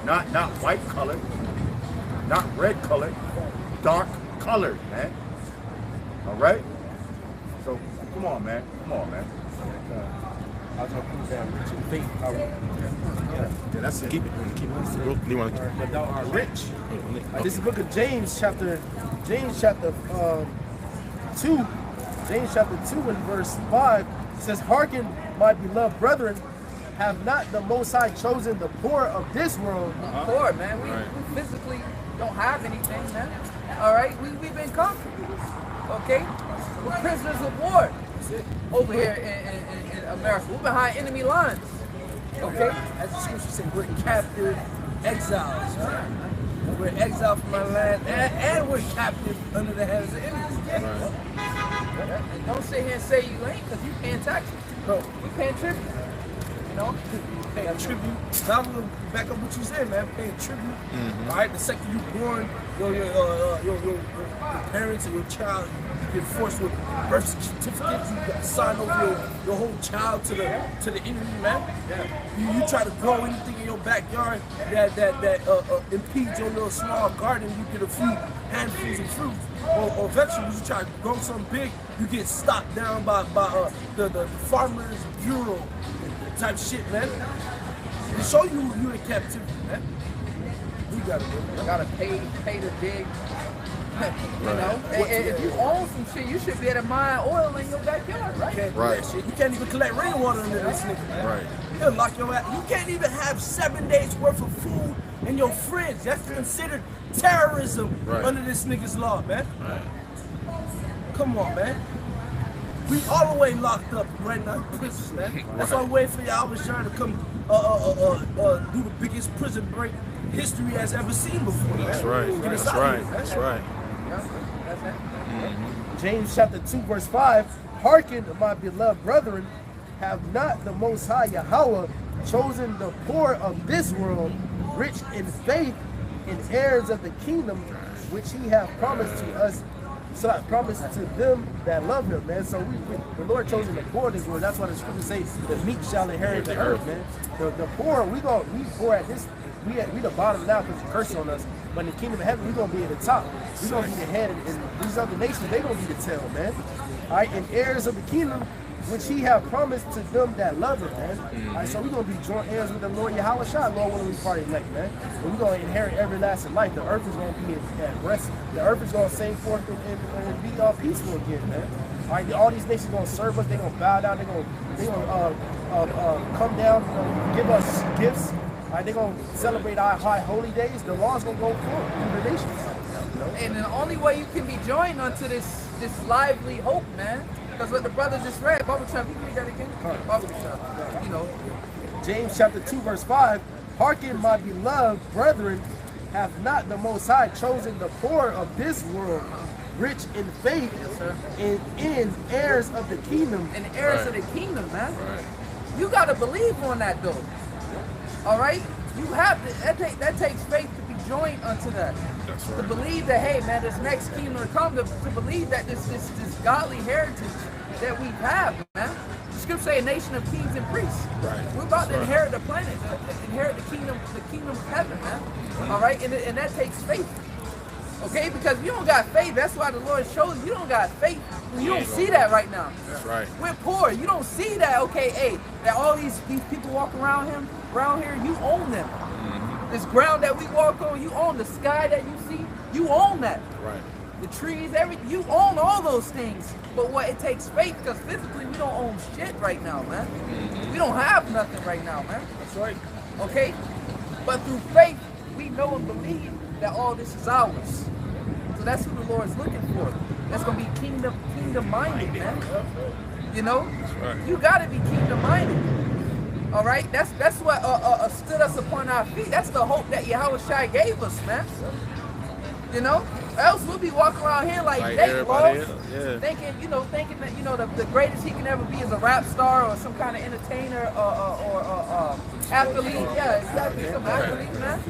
Not white colored. Not red colored. Dark colored, man. All right. So come on, man. I was gonna prove that rich in faith. Yeah, that's it. Keep it. You want to? But thou art rich. This is the book of James chapter 2. James chapter 2 and verse 5 says, "Hearken, my beloved brethren, have not the Most High chosen the poor of this world?" Poor, man. We physically don't have anything, man. All right, we've been conquered. Okay, we're prisoners of war over here in America. We're behind enemy lines. Okay, As the scripture said, we're captive exiles. Right? We're exiled from our land, and we're captive under the hands of enemies. and don't sit here and say you ain't, because you paying taxes. Bro, You paying tribute. You know, paying tribute. Now I'm gonna back up what you said, man. Paying tribute. All right, the second you born, your parents and your child get forced with birth certificates. You got to sign over your whole child to the enemy, man. You try to grow anything in your backyard that impedes your little small garden. You get a few handfuls of fruit or vegetables. You try to grow something big, you get stopped down by the farmers bureau type shit, man. To show you in captivity, man. You gotta do it. gotta pay the dig. You know, and if you own some shit, you should be able to mine oil in your backyard, right? Can't do Right. that shit. You can't even collect rainwater under this nigga, man. Right. He'll lock your ass. You can't even have 7 days worth of food in your fridge. That's considered terrorism under this nigga's law, man. Right. Come on, man. We all the way locked up right now in prisons, man. That's why I'm waiting for y'all. I was trying to come do the biggest prison break history has ever seen before. That's man. right. Get us That's out of right. here, man. That's right. That's it. James chapter 2 verse 5, "Hearken, my beloved brethren, have not the Most High Yahweh chosen the poor of this world, rich in faith, and heirs of the kingdom, which he hath promised to us, so I promised to them that love him," man. So the Lord chosen the poor of this world. That's why the scripture says the meek shall inherit the earth, man. The poor, we poor at this, we the bottom now because the curse on us. But in the kingdom of heaven, we're gonna be at the top. We're gonna be the head, and these other nations, they gonna be the tail, man. All right, and heirs of the kingdom, which he have promised to them that love him, man. All right, so we're gonna be joint heirs with the Lord Yahweh Shah, Lord, when we party elect, man. And we're gonna inherit everlasting life. The earth is gonna be at rest. The earth is gonna sing forth and be peaceful again, man. All right, all these nations gonna serve us. They gonna bow down. They gonna come down, give us gifts. All right, they're going to celebrate our high holy days. The law's going to go forth through the nations. You know? And the only way you can be joined unto this lively hope, man, because what the brother just read, Bible Trump, you can read that again? Bible Trump, you know. James chapter 2 verse 5, "Hearken, my beloved brethren, have not the Most High chosen the poor of this world, rich in faith, and in heirs of the kingdom." And heirs of the kingdom, man. You got to believe on that, though. All right? You have to, that takes faith to be joined unto that. That's To right. believe that, hey man, this next kingdom to come, to believe that this godly heritage that we have, man. The scripture say a nation of kings and priests. Right. We're about to That's right. inherit the planet, inherit the kingdom of heaven, man. All right, and that takes faith. Okay, because if you don't got faith, that's why the Lord shows you don't got faith. You don't see that right now. That's right. We're poor. You don't see that. Okay, hey, that all these people walk around here, you own them. This ground that we walk on, you own. The sky that you see, you own that. Right. The trees, everything, you own all those things. But what it takes faith, because physically we don't own shit right now, man. We don't have nothing right now, man. That's right. Okay? But through faith, we know and believe that all this is ours. So that's who the Lord is looking for. That's gonna be kingdom minded, man. You know? right. You gotta be kingdom minded. All right? That's what stood us upon our feet. That's the hope that Yahweh Shai gave us, man. You know? Else we'll be walking around here like they everybody lost, else, yeah. thinking that the greatest he can ever be is a rap star or some kind of entertainer or athlete. Yeah, exactly. Some athlete, man.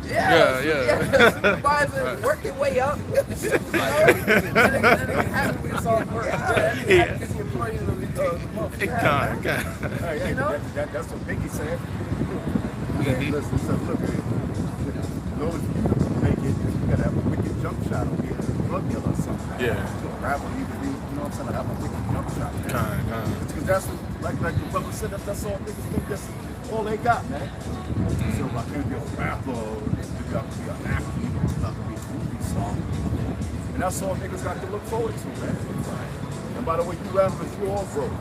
Yeah. Supervisor, work your way up. You know? And then have to get all work. Yeah. Because you're playing the God. Hey, You know? that's what Biggie said. Listen, so look at it. In order for you to make it, you gotta have a wicked jump shot or be a drug dealer or something. Yeah. Rapper need to be, you know what I'm saying, have a wicked jump shot. Because that's what, like the brother said, that's all niggas think that's all they got, man. So I can't be a rapper, you got to be an athlete, you got to be a movie star. And that's all niggas got to look forward to, man. And by the way, you rappers, you all broke.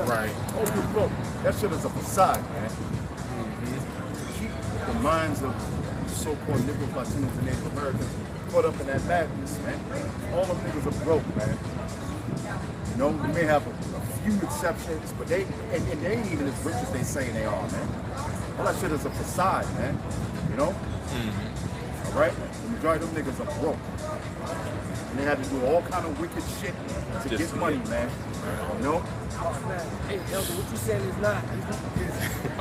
Right. Oh, you broke. That shit is a facade, man. To keep the minds of so-called Negro Latinos and Native Americans caught up in that madness, man. All them niggas are broke, man. You know, we may have a few exceptions, but they ain't even as rich as they say they are, man. All that shit is a facade, man. You know? All right? The majority of them niggas are broke. And they had to do all kind of wicked shit to get money, man. You know? Hey, Elder, what you saying is not.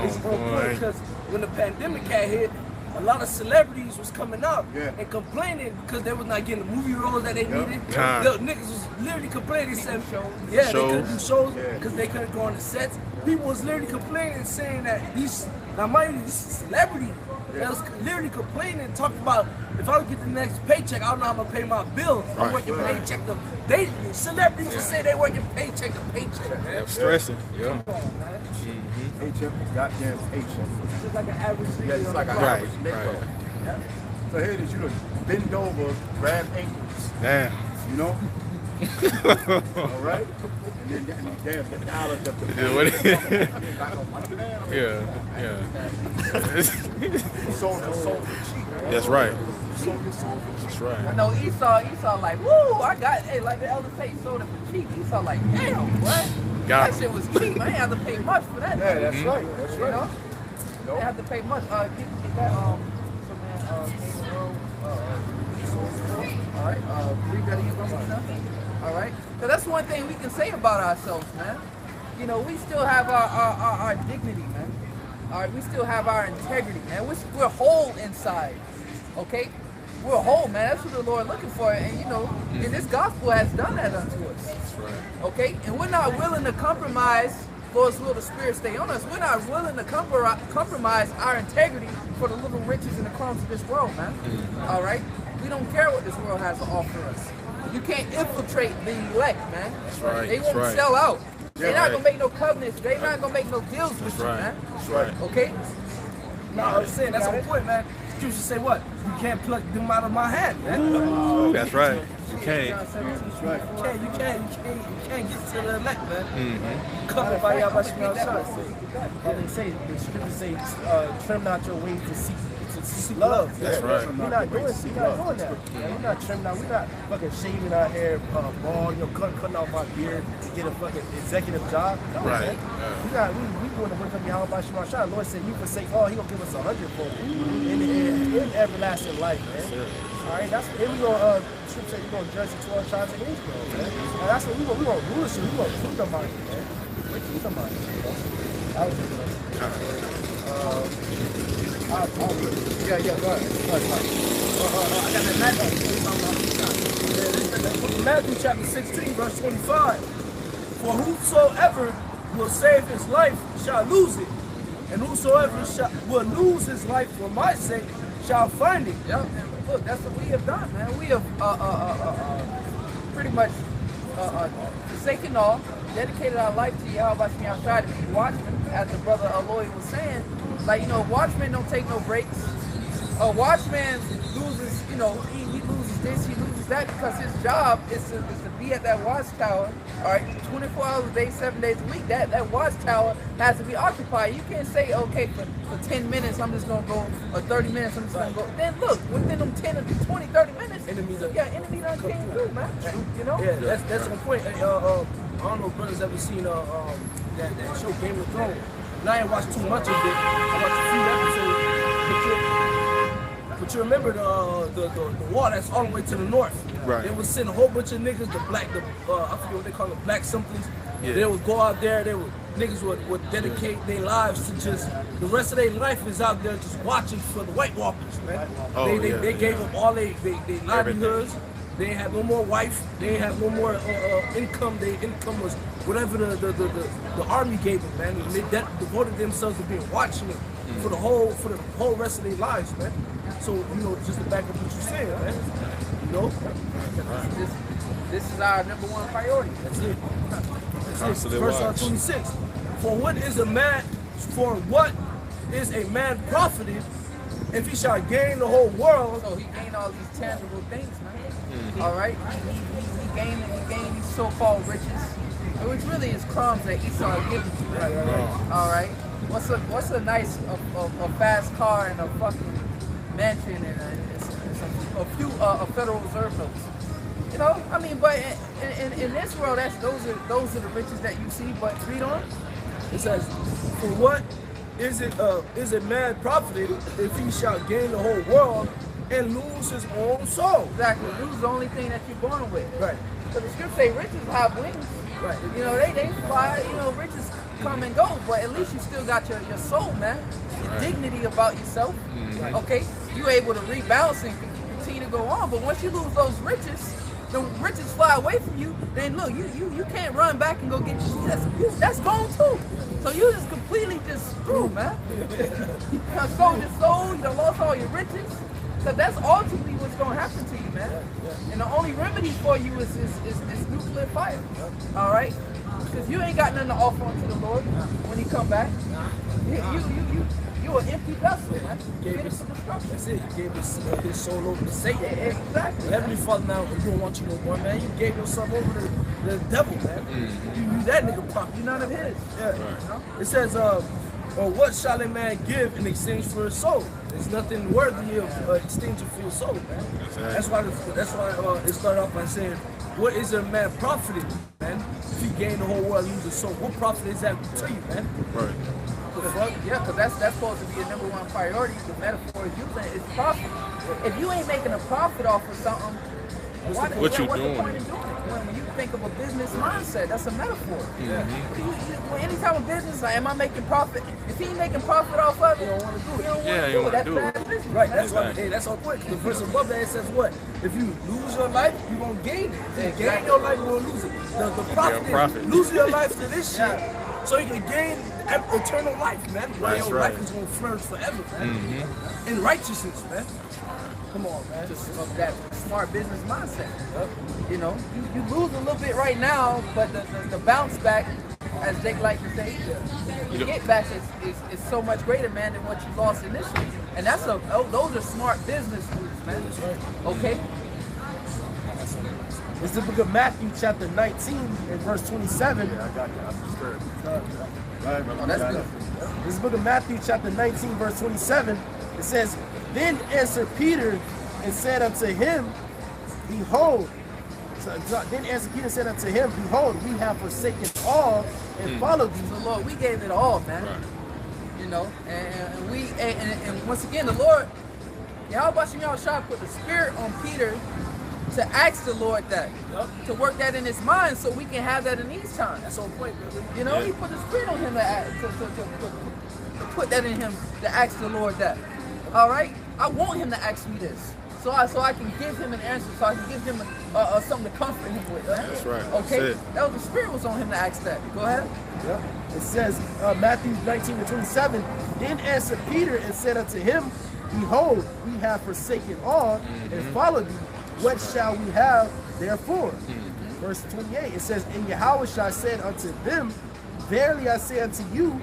It's on boy. point because when the pandemic had hit, a lot of celebrities was coming out and complaining because they was not getting the movie roles that they needed. Time. The niggas was literally complaining, saying, they couldn't do shows because they couldn't go on the sets. People was literally complaining, saying that these celebrities, they was literally complaining, talking about if I would get the next paycheck, I don't know how I'm gonna pay my bills. I'm working paycheck to celebrities will say they working paycheck to paycheck, man. Stressing. Yeah. Come on, man. Paycheck, goddamn paycheck. Just like an average nigga. Yeah, it's like an Right, average Negro. right. So here it is, you know, bend over, grab ankles, Damn. you know? All right? And then damn, the dollar the Yeah, sold your soul for cheap. That's right. Sold your soul for cheap. That's right. I know Esau like, woo, I got, hey, like the Elder Pate sold it for cheap. Esau like, damn, what? Got That shit was cheap. I ain't have to pay much for that. Yeah, that's right. That's You right. know? I didn't have to pay much. Get that, all right, read that again one more time. All right, so that's one thing we can say about ourselves, man. You know, we still have our dignity, man. All right, we still have our integrity, man. We're whole inside, okay? We're whole, man. That's what the Lord looking for, and you know, and this gospel has done that unto us. That's right. Okay, and we're not willing to compromise. Lord's will, the Spirit stay on us. We're not willing to compromise our integrity for the little riches and the crumbs of this world, man. All right, we don't care what this world has to offer us. You can't infiltrate the elect, man. That's right. They won't That's right. sell out. They're not right. gonna make no covenants. They're not gonna make no deals with That's you, right. man. That's right. Okay. No, I was saying that's on point, man. You should say what? You can't pluck them out of my hand, man. Ooh, that's right. You can't. That's right. You can't get to the elect, man. Covered by Yahweh Shai. How they say, the scriptures say, trim not your wings to seek love. That's right. We're not doing that. We're not trimming out. We're not fucking shaving our hair bald, you know, cutting off our beard to get a fucking executive job. No, Right. man. We doing the work of Yahweh Shai. Lord said, you forsake all, he gonna give us 100-fold in everlasting life, man. All right, that's here we go. Scripture said we're gonna judge the 12 tribes of Israel, man. And that's what we gonna rule us. We gonna keep them money, man. We keep them money. That was it, man. Yeah, go ahead. I got that Matthew chapter 16, verse 25. For whosoever will save his life shall lose it, and whosoever will lose his life for my sake shall find it. Yeah, and look, that's what we have done, man. We have pretty much forsaken all, dedicated our life to Yahweh Shemiah Shai to be watchmen, as the brother Aloy was saying. Like, you know, watchmen don't take no breaks. A watchman loses, you know, he loses this, he loses that, because his job is to be at that watchtower, all right, 24 hours a day, 7 days a week. That watchtower has to be occupied. You can't say, okay, for 10 minutes I'm just going to go, or 30 minutes I'm just going to go. Then look, within them 10 or 20, 30 minutes, enemy done came through, man. You know? Yeah, that's the point. I don't know if brothers ever seen that show Game of Thrones. And I ain't watched too much of it. I watched a few episodes. But you remember the wall that's all the way to the north. Right. They would send a whole bunch of niggas, I forget what they call it, black somethings. Yeah. They would go out there, niggas would dedicate their lives to just, the rest of their life is out there just watching for the White Walkers, man. They gave up all their livelihoods. They ain't have no more wife. They ain't have no more income. Their income was whatever the army gave them, man. And they devoted themselves to being watchmen for the whole rest of their lives, man. So, you know, just to back up what you're saying, man. You know? This is our #1 priority. That's it. Constantly Verse watch. 26. For what is a man profited if he shall gain the whole world? So he gained all these tangible things, man. All right, he gained these so-called riches, which really is crumbs that Esau is giving to you. All right, what's a nice a fast car and a fucking mansion and a few Federal Reserve notes? You know, I mean, but in this world, those are the riches that you see. But read on. It says, for what is it man profited if he shall gain the whole world and lose his own soul? Exactly. Lose the only thing that you're born with. Right. So the scripture say riches have wings. Right. You know, they fly, you know, riches come and go, but at least you still got your soul, man. Your dignity about yourself. Okay? You able to rebalance and continue to go on, but once you lose those riches, the riches fly away from you, then look, you can't run back and go get that's gone too. So you just completely just screwed, man. You done sold your soul, you done lost all your riches. So that's ultimately what's gonna happen to you, man. And the only remedy for you is nuclear fire. All right? Because you ain't got nothing to offer unto the Lord when he come back. You an empty vessel, man. That's it. He gave his soul over to Satan. Exactly. The Heavenly Father now, we don't want you no more, man. You gave yourself over to the devil, man. You that nigga pop. You're none of his. Yeah. It says, or what shall a man give in exchange for his soul? There's nothing worthy of exchanging for your soul, man. That's why it started off by saying, what is a man profited, man? If he gain the whole world and lose his soul, what profit is that to you, man? Right. Yeah, because that's supposed to be a #1 priority. The metaphor is using is profit. If you ain't making a profit off of something, what's the point in doing it? When you think of a business mindset, that's a metaphor. Anytime a business, like, am I making profit? If he ain't making profit off of it, you don't want to do it. You don't want to do it. That's bad business. Right, that's why. Hey, that's our point. The verse above that it says what? If you lose your life, you're gonna gain it. If you gain your life, you're gonna lose it. The profit is losing your life to this shit, so you can gain eternal life, man. Your life is gonna flourish forever, man. In righteousness, man. Come on, man. Just of that smart business mindset. You know, you lose a little bit right now, but the bounce back, as they like to say, the get back is so much greater, man, than what you lost initially. And those are smart business moves, man. Okay? It's the book of Matthew, chapter 19, and verse 27. I got you. I'm disturbed. Oh, that's beautiful. This is the book of Matthew, chapter 19, verse 27. It says, Then answered Peter and said unto him, Behold, then answered Peter and said unto him, Behold, we have forsaken all and followed thee. So Lord, we gave it all, man. You know, and once again, the Lord, Yahweh Shemiah Shai put the spirit on Peter to ask the Lord that, to work that in his mind so we can have that in these times. That's on point, brother. You know, he put the spirit on him to put that in him to ask the Lord that. All right, I want him to ask me this, so I can give him an answer, so I can give him something to comfort him with. Man. That's right. Okay, That's it. that was the Spirit was on him to ask that. Go ahead. Yeah. It says, Matthew 19:27, then answered Peter and said unto him, behold, we have forsaken all and followed thee. What shall we have therefore? Verse 28, it says, and Yahushua said unto them, verily I say unto you,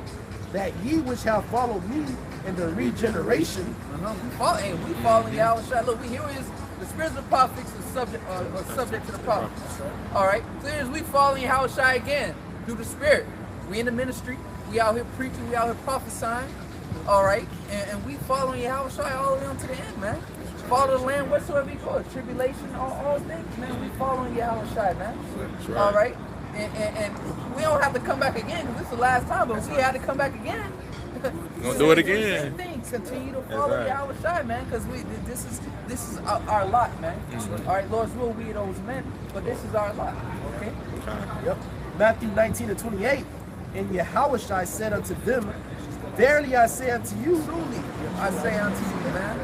that ye which have followed me in the regeneration. And we following Yahushua. Look, here is the spirits of the prophets is subject to the prophets. All right, so here's we following Yahushua again through the Spirit. We in the ministry. We out here preaching. We out here prophesying. All right, and we following Yahushua all the way on to the end, man. Follow the land whatsoever he goes. Tribulation, all things, man. We following Yahushua, man. Right. All right, and we don't have to come back again because this is the last time. But if we had to come back again, We're gonna do it again. Same thing. Continue to follow right. Yahushua, man, because this is our lot, man. All right, Lord's will we those men, but this is our lot. Okay. Yep. Matthew 19:28, and Yahushua said unto them, verily I say unto you, Truly, I say unto you, man.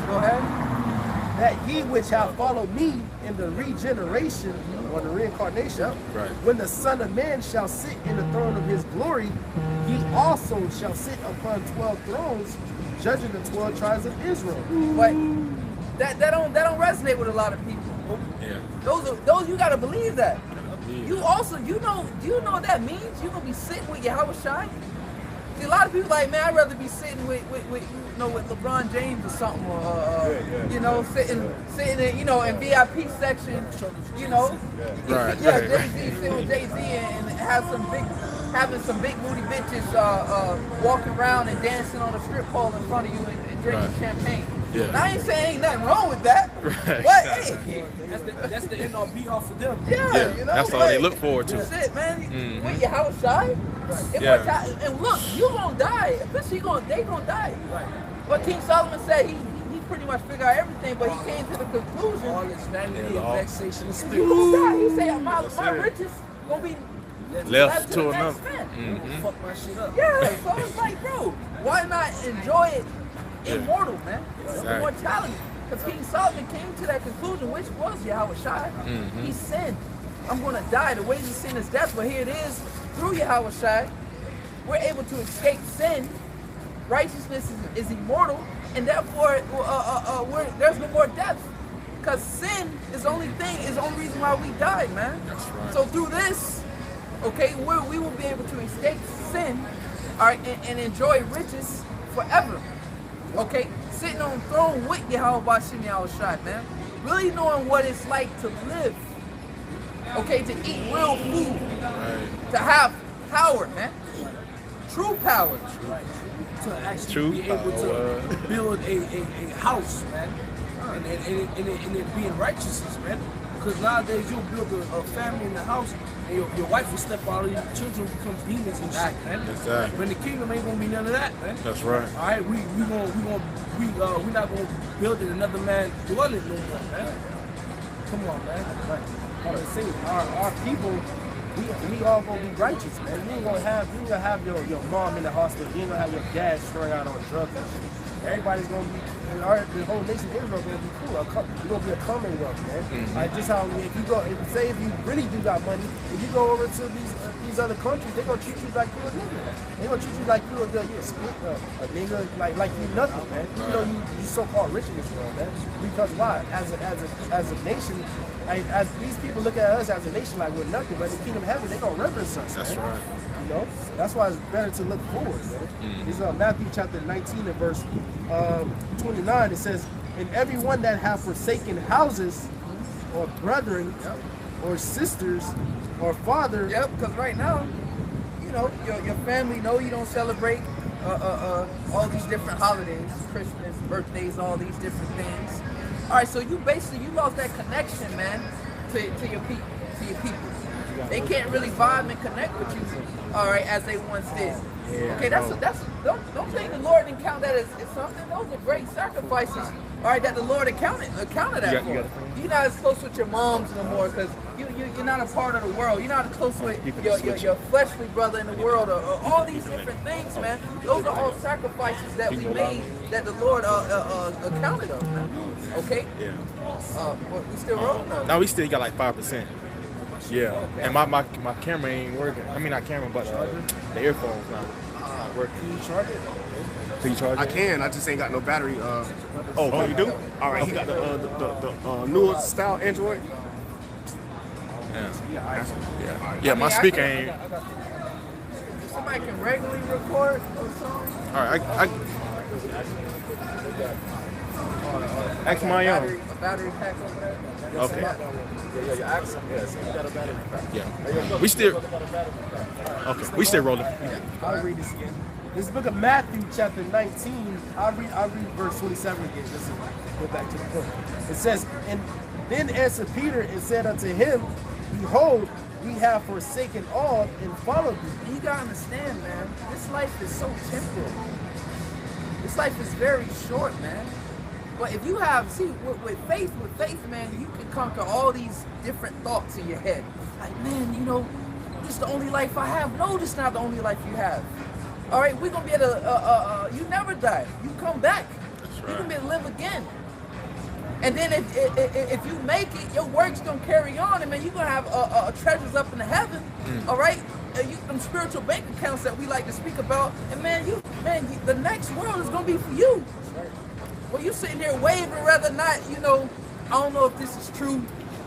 Go ahead. that ye which have followed me in the regeneration or the reincarnation, Right. when the Son of Man shall sit in the throne of his glory, ye also shall sit upon 12 thrones, judging the 12 tribes of Israel. But that don't resonate with a lot of people. Yeah. Those you gotta believe that. You also do you know what that means? You're gonna be sitting with Yahushua. See, a lot of people like, man, I'd rather be sitting with LeBron James or something, or sitting in, in VIP section, Right. Jay-Z sitting with Jay-Z and having some big booty bitches walking around and dancing on a strip pole in front of you and drinking Right. champagne. Yeah. And I ain't saying ain't nothing wrong with that, Right. but hey, That's the end all be all for them. yeah, That's all they look forward to. That's it, man. With your house side, and look, you gonna die. Eventually, they gonna die. Right. But King Solomon said he pretty much figured out everything, but he came to the conclusion All this vanity and vexation of you spirit. gonna die. He said my riches gonna be Left to to the another. next man. Fuck my shit up. Yeah, so it's like, bro, why not enjoy it immortal, man? Exactly. Immortality. Because King Solomon came to that conclusion, which was Yahushua. He sinned. I'm going to die. The wages of sin is death, but here it is. Through Yahushua, we're able to escape sin. Righteousness is immortal, and therefore there's no more death. Because sin is the only reason why we died, man. That's right. So through this, okay, we will be able to escape sin, all right, and enjoy riches forever. Okay, sitting on the throne with Yahweh Shem Yahushua, man. Really knowing what it's like to live. Okay, to eat real food. Right. To have power, man. True power. To actually True be able power. to build a house, man, and it being righteousness, man. Because nowadays you'll build a family in the house, and your wife will step out, and your children will become demons and shit, man. Exactly. But in the kingdom ain't gonna be none of that, man. That's right. All right, we're not gonna build it another man dwelling no more, man. Come on, man. I was saying, our people, we all gonna be righteous, man. You ain't gonna have your mom in the hospital. You ain't gonna have your dad strung out on drugs and shit. Everybody's gonna be, the whole nation of Israel gonna be cool. You're gonna be a commonwealth, man. Like just how if you really do got money, if you go over to these other countries, they're gonna treat you like you're a nigga. They're gonna treat you like you're a nigga, like you nothing, man. You know you so-called rich in this world, man. Because why? As a nation. As these people look at us as a nation like we're nothing, but in the kingdom of heaven, they're going to reverence us. That's man. right. You know? That's why it's better to look forward, man. This is Matthew chapter 19 and verse 29. It says, and everyone that have forsaken houses, or brethren, or sisters, or father. Yep, because right now, your family know you don't celebrate all these different holidays, Christmas, birthdays, all these different things. All right, so you lost that connection, man, to your people. They can't really vibe and connect with you, all right, as they once did. Okay, don't think the Lord didn't count that as something. Those are great sacrifices All right, that the Lord accounted that for. You're not as close with your moms no more because you're not a part of the world. You're not as close with your fleshly brother in the world or all these different things, man. Those are all sacrifices that we made that the Lord accounted of, man. Okay? Yeah. We still rolling though? No, we still got like 5%. Yeah. And my camera ain't working. I mean, not camera, but the earphones not working. Can you charge it? Can you charge it? I can. I just ain't got no battery. Oh, you do? All right. He got the newer style Android. Yeah, my speaker ain't. Somebody can regularly record or something. All right, I ask my A battery pack over there. Okay. Yeah. Ask him. Yes, he got a battery pack. Yeah. We still. Okay. We still rolling. I'll read this again. This book of Matthew, chapter 19. I'll read verse 27 again. Just to go back to the book. It says, and then answered Peter and said unto him, behold, we have forsaken all and followed thee. You gotta understand, man. This life is so temporal. This life is very short, man. But if you have, see, with faith, man, you can conquer all these different thoughts in your head. Like, man, you know, this is the only life I have. No, this is not the only life you have. All right, we're gonna be able to, you never die. You come back. You're gonna be able to live again. And then if you make it, your work's gonna carry on, and man, you're gonna have treasures up in the heaven. All right, them spiritual bank accounts that we like to speak about, and man, the next world is gonna be for you. Well, you sitting there wavering, rather not, you know, I don't know if this is true.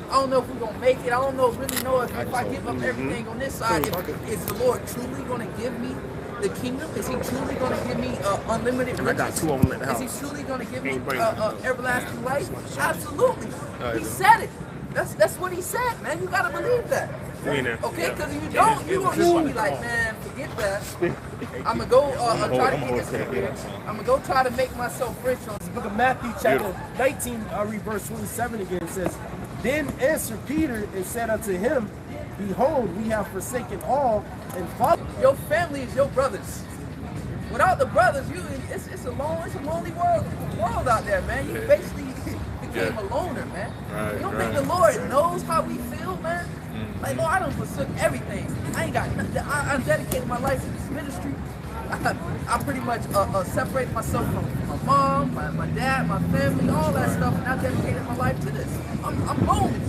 I don't know if we're gonna make it. I don't really know if I give up everything on this side, is the Lord truly gonna give me the kingdom? Is he truly gonna give me unlimited riches? I got 2 of them at the house. Is he truly gonna give me everlasting life? Absolutely. He said it. That's what he said, man. You gotta believe that. Okay, because if you don't, you're gonna just be like, man, forget that. I'm gonna go try to get this experience. I'm gonna go try to make myself rich on The book of Matthew, chapter 19, I'll read verse 27 again. It says, then answered Peter and said unto him, behold, we have forsaken all and followed. Your family is your brothers. Without the brothers, it's a lonely world out there, man. You basically became a loner, man. You don't think the Lord knows how we feel, man? Like, Lord, I done forsook everything. I ain't got nothing. I dedicated my life to this ministry. I pretty much separated myself from my mom, my dad, my family, all that stuff, and I dedicated my life to this. I'm lonely,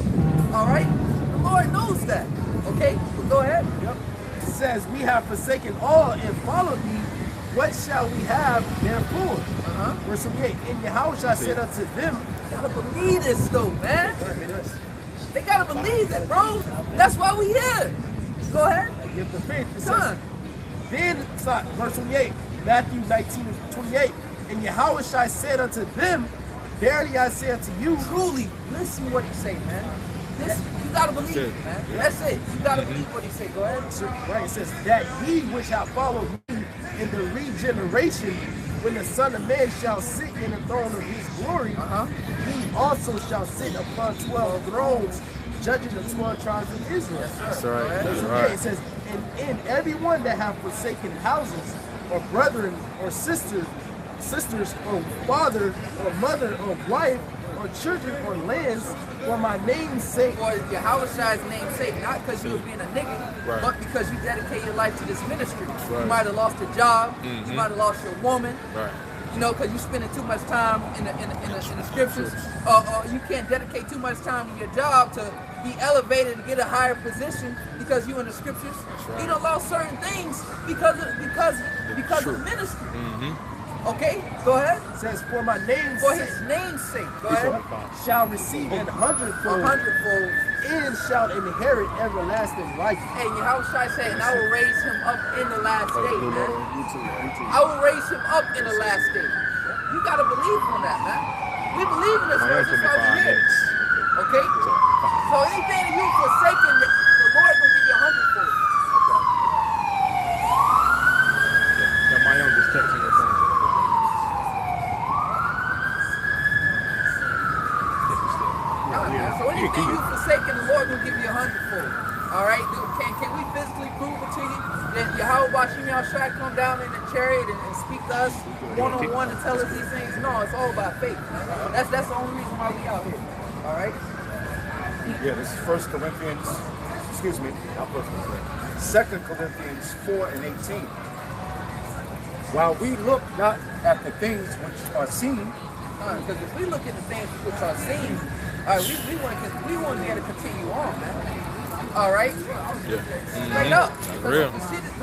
all right? The Lord knows that, okay? Well, go ahead. Yep. It says, we have forsaken all and followed thee. What shall we have therefore? Verse 28. And Yahushua said unto them, You gotta believe this though, man. They gotta believe it, bro. That's why we here. Go ahead. Give the faith. It says, then, verse 28, Matthew 19 and 28. And Yahushua said unto them, verily I say unto you, truly, listen to what he say, man. You gotta believe it, man. That's it. You gotta believe what he say. Go ahead. Right, it says, that ye which have followed me in the regeneration, when the Son of Man shall sit in the throne of his glory, he also shall sit upon 12 thrones, judging the 12 tribes of Israel. That's right. That's right. It says, and everyone that have forsaken houses, or brethren, or sisters, or father, or mother, or wife, or children, or lands, for my name's sake. For Yahushua's name's sake, not because you were being a nigga, but because you dedicate your life to this ministry. You might have lost a job, you might have lost your woman, you know, because you're spending too much time in the scriptures, or you can't dedicate too much time to your job to be elevated and get a higher position because you're in the scriptures. You don't lost certain things because of ministry. Okay, go ahead. It says, for my name's for sake, his name's sake, go ahead. Shall receive an hundredfold, and shall inherit everlasting life. Hey, Yahushua said, and I will raise him up in the last day, man. I will raise him up in the last day. You gotta believe on that, man. We believe in this verse over here. Okay? So anything that you forsaken, the Lord will give you a hundredfold. My youngest texting your phone. So anything you forsaken, the Lord will give you a hundredfold. All right? Can we physically prove it to you that Yahweh Shai come down in the chariot and speak to us one-on-one and tell us these things. No, it's all about faith. That's the only reason why we out here. All right? Yeah, this is 1 Corinthians, excuse me, not 1 Corinthians, 2 Corinthians 4 and 18. While we look not at the things which are seen, because if we look at the things which are seen, we want to be able to continue on, man. All right? Yeah. Straight up. Real. The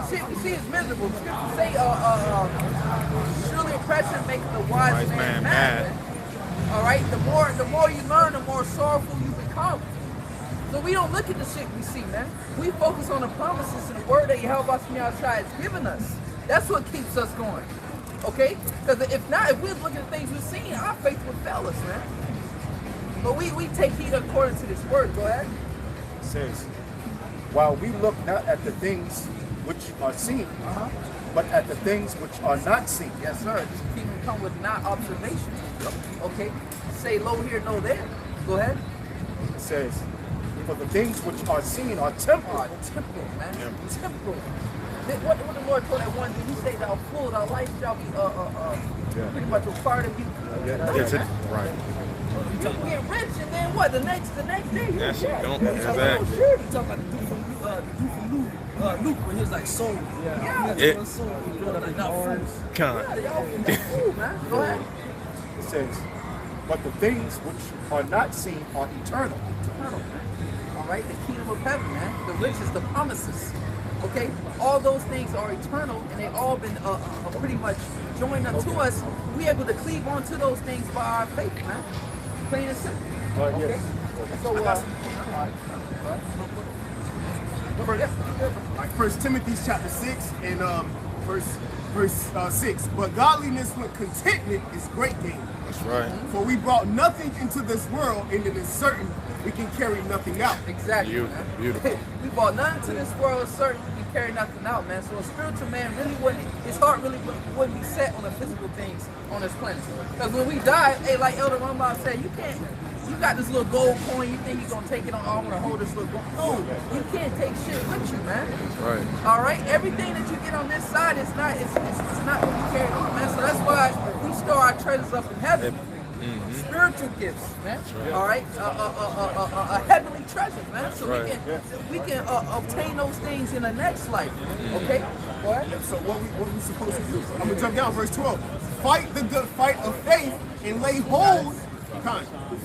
shit we see is miserable. The scriptures say, surely oppression makes the wise man mad. All right? The more you learn, the more sorrowful you become. So we don't look at the shit we see, man. We focus on the promises and the word that Yahweh has given us. That's what keeps us going. Okay? Because if we look at the things we've seen, our faith would fail us, man. But we take heed according to this word. Go ahead. It says, while we look not at the things which are seen, but at the things which are not seen. Yes, sir. This kingdom come with not observation. Okay? Say low here, no there. Go ahead. It says, for the things which are seen are temporal. Temporal, man. Yeah. Temporal. What the Lord told that one dude, he said, thou fool, thy life shall be pretty much required of you. Right. You get rich and then what? The next day you're dead. Don't. You talking about the dude from Luke when he was like soul. Yeah. Like not fools. Yeah, y'all fool, man. Go ahead. It says, but the things which are not seen are eternal. Eternal, man. All right, the kingdom of heaven, man. The riches, the promises. Okay, all those things are eternal, and they've all been pretty much joined up to us. We're able to cleave onto those things by our faith, man. Plain and simple. Okay. Yes. So, First Timothy chapter 6 and verse 6. But godliness with contentment is great gain. That's right. For we brought nothing into this world, and it is certain we can carry nothing out. Exactly. Beautiful. We brought nothing to this world, certain we can carry nothing out, man. So a spiritual man really wouldn't, his heart really wouldn't be set on the physical things on this planet. Because when we die, hey, like Elder Rumba said, you got this little gold coin, you think you're gonna take it on, I wanna hold this little gold. No, you can't take shit with you, man. Right. All right, everything that you get on this side is not gonna be carried on, man. So that's why we store our treasures up in heaven. Spiritual gifts, man. Right. All right, a heavenly treasure, man. So we can obtain those things in the next life. Okay. What? So what we supposed to do? I'm gonna jump down verse 12. Fight the good fight of faith and lay hold.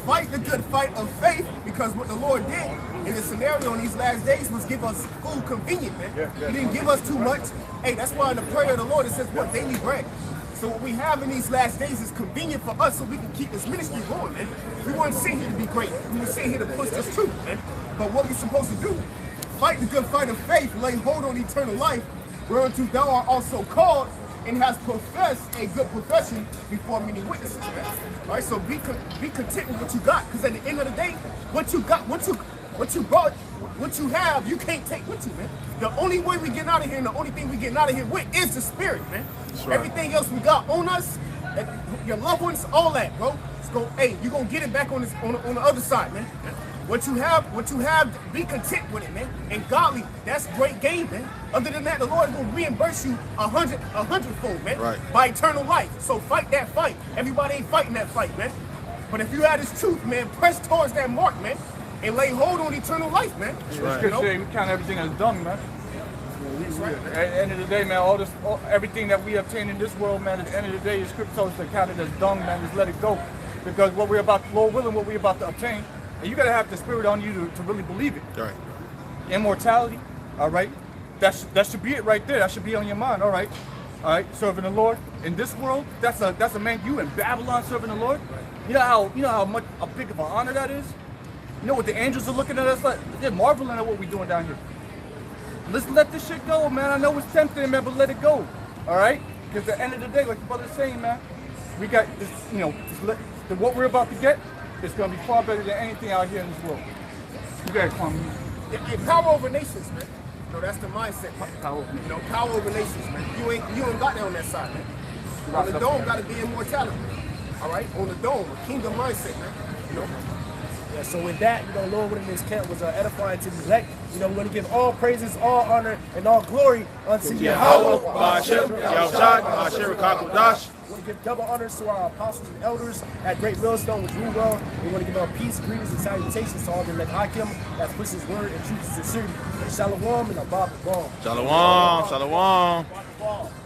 Fight the good fight of faith, because what the Lord did in the scenario in these last days was give us food convenient, man. He didn't give us too much. Hey, that's why in the prayer of the Lord it says what? Daily bread. So what we have in these last days is convenient for us so we can keep this ministry going, man. We weren't sitting here to be great. We were sitting here to push this truth, man. But what we're supposed to do, fight the good fight of faith, lay hold on eternal life, whereunto thou art also called, and has professed a good profession before many witnesses, man. All right, so be content with what you got, because at the end of the day, what you got, what you brought, what you have, you can't take with you, man. The only way we get out of here, and the only thing we get out of here with is the spirit, man. Right. Everything else we got on us, your loved ones, all that, bro. Hey, you're gonna get it back on the other side, man. What you have, be content with it, man. And godly, that's great gain, man. Other than that, the Lord is gonna reimburse you a hundredfold, man. Right. By eternal life. So fight that fight. Everybody ain't fighting that fight, man. But if you have this truth, man, press towards that mark, man, and lay hold on eternal life, man. That's right. You know? We count everything as dung, man. Right. At the end of the day, man, everything that we obtain in this world, man, at the end of the day, the scripture tells us to count it as dung, man, just let it go. Because Lord willing, what we're about to obtain, and you gotta have the spirit on you to really believe it. Right. Immortality, all right? That should be it right there. That should be on your mind, all right? All right, serving the Lord. In this world, that's a man, you in Babylon serving the Lord. You know how big of an honor that is? You know what the angels are looking at us like? They're marveling at what we're doing down here. Let's let this shit go, man. I know it's tempting, man, but let it go. All right? Because at the end of the day, like the brother's saying, man, we got this, what we're about to get is going to be far better than anything out here in this world. You got to come. Power over nations, man. No, that's the mindset. Power over nations, man. You ain't got that on that side, man. On the dome, got to be immortality. All right? On the dome, a kingdom mindset, man. Yeah, so with that, Lord within this camp was edifying to the elect. We want to give all praises, all honor, and all glory unto Yahweh. We want to give double honors to our apostles and elders at Great Millstone with Drew Well. We want to give our peace, greetings, and salutations to all the elect Hakim that puts his word and truth and sincerity. Shalom and Abba Shalom. Shalom.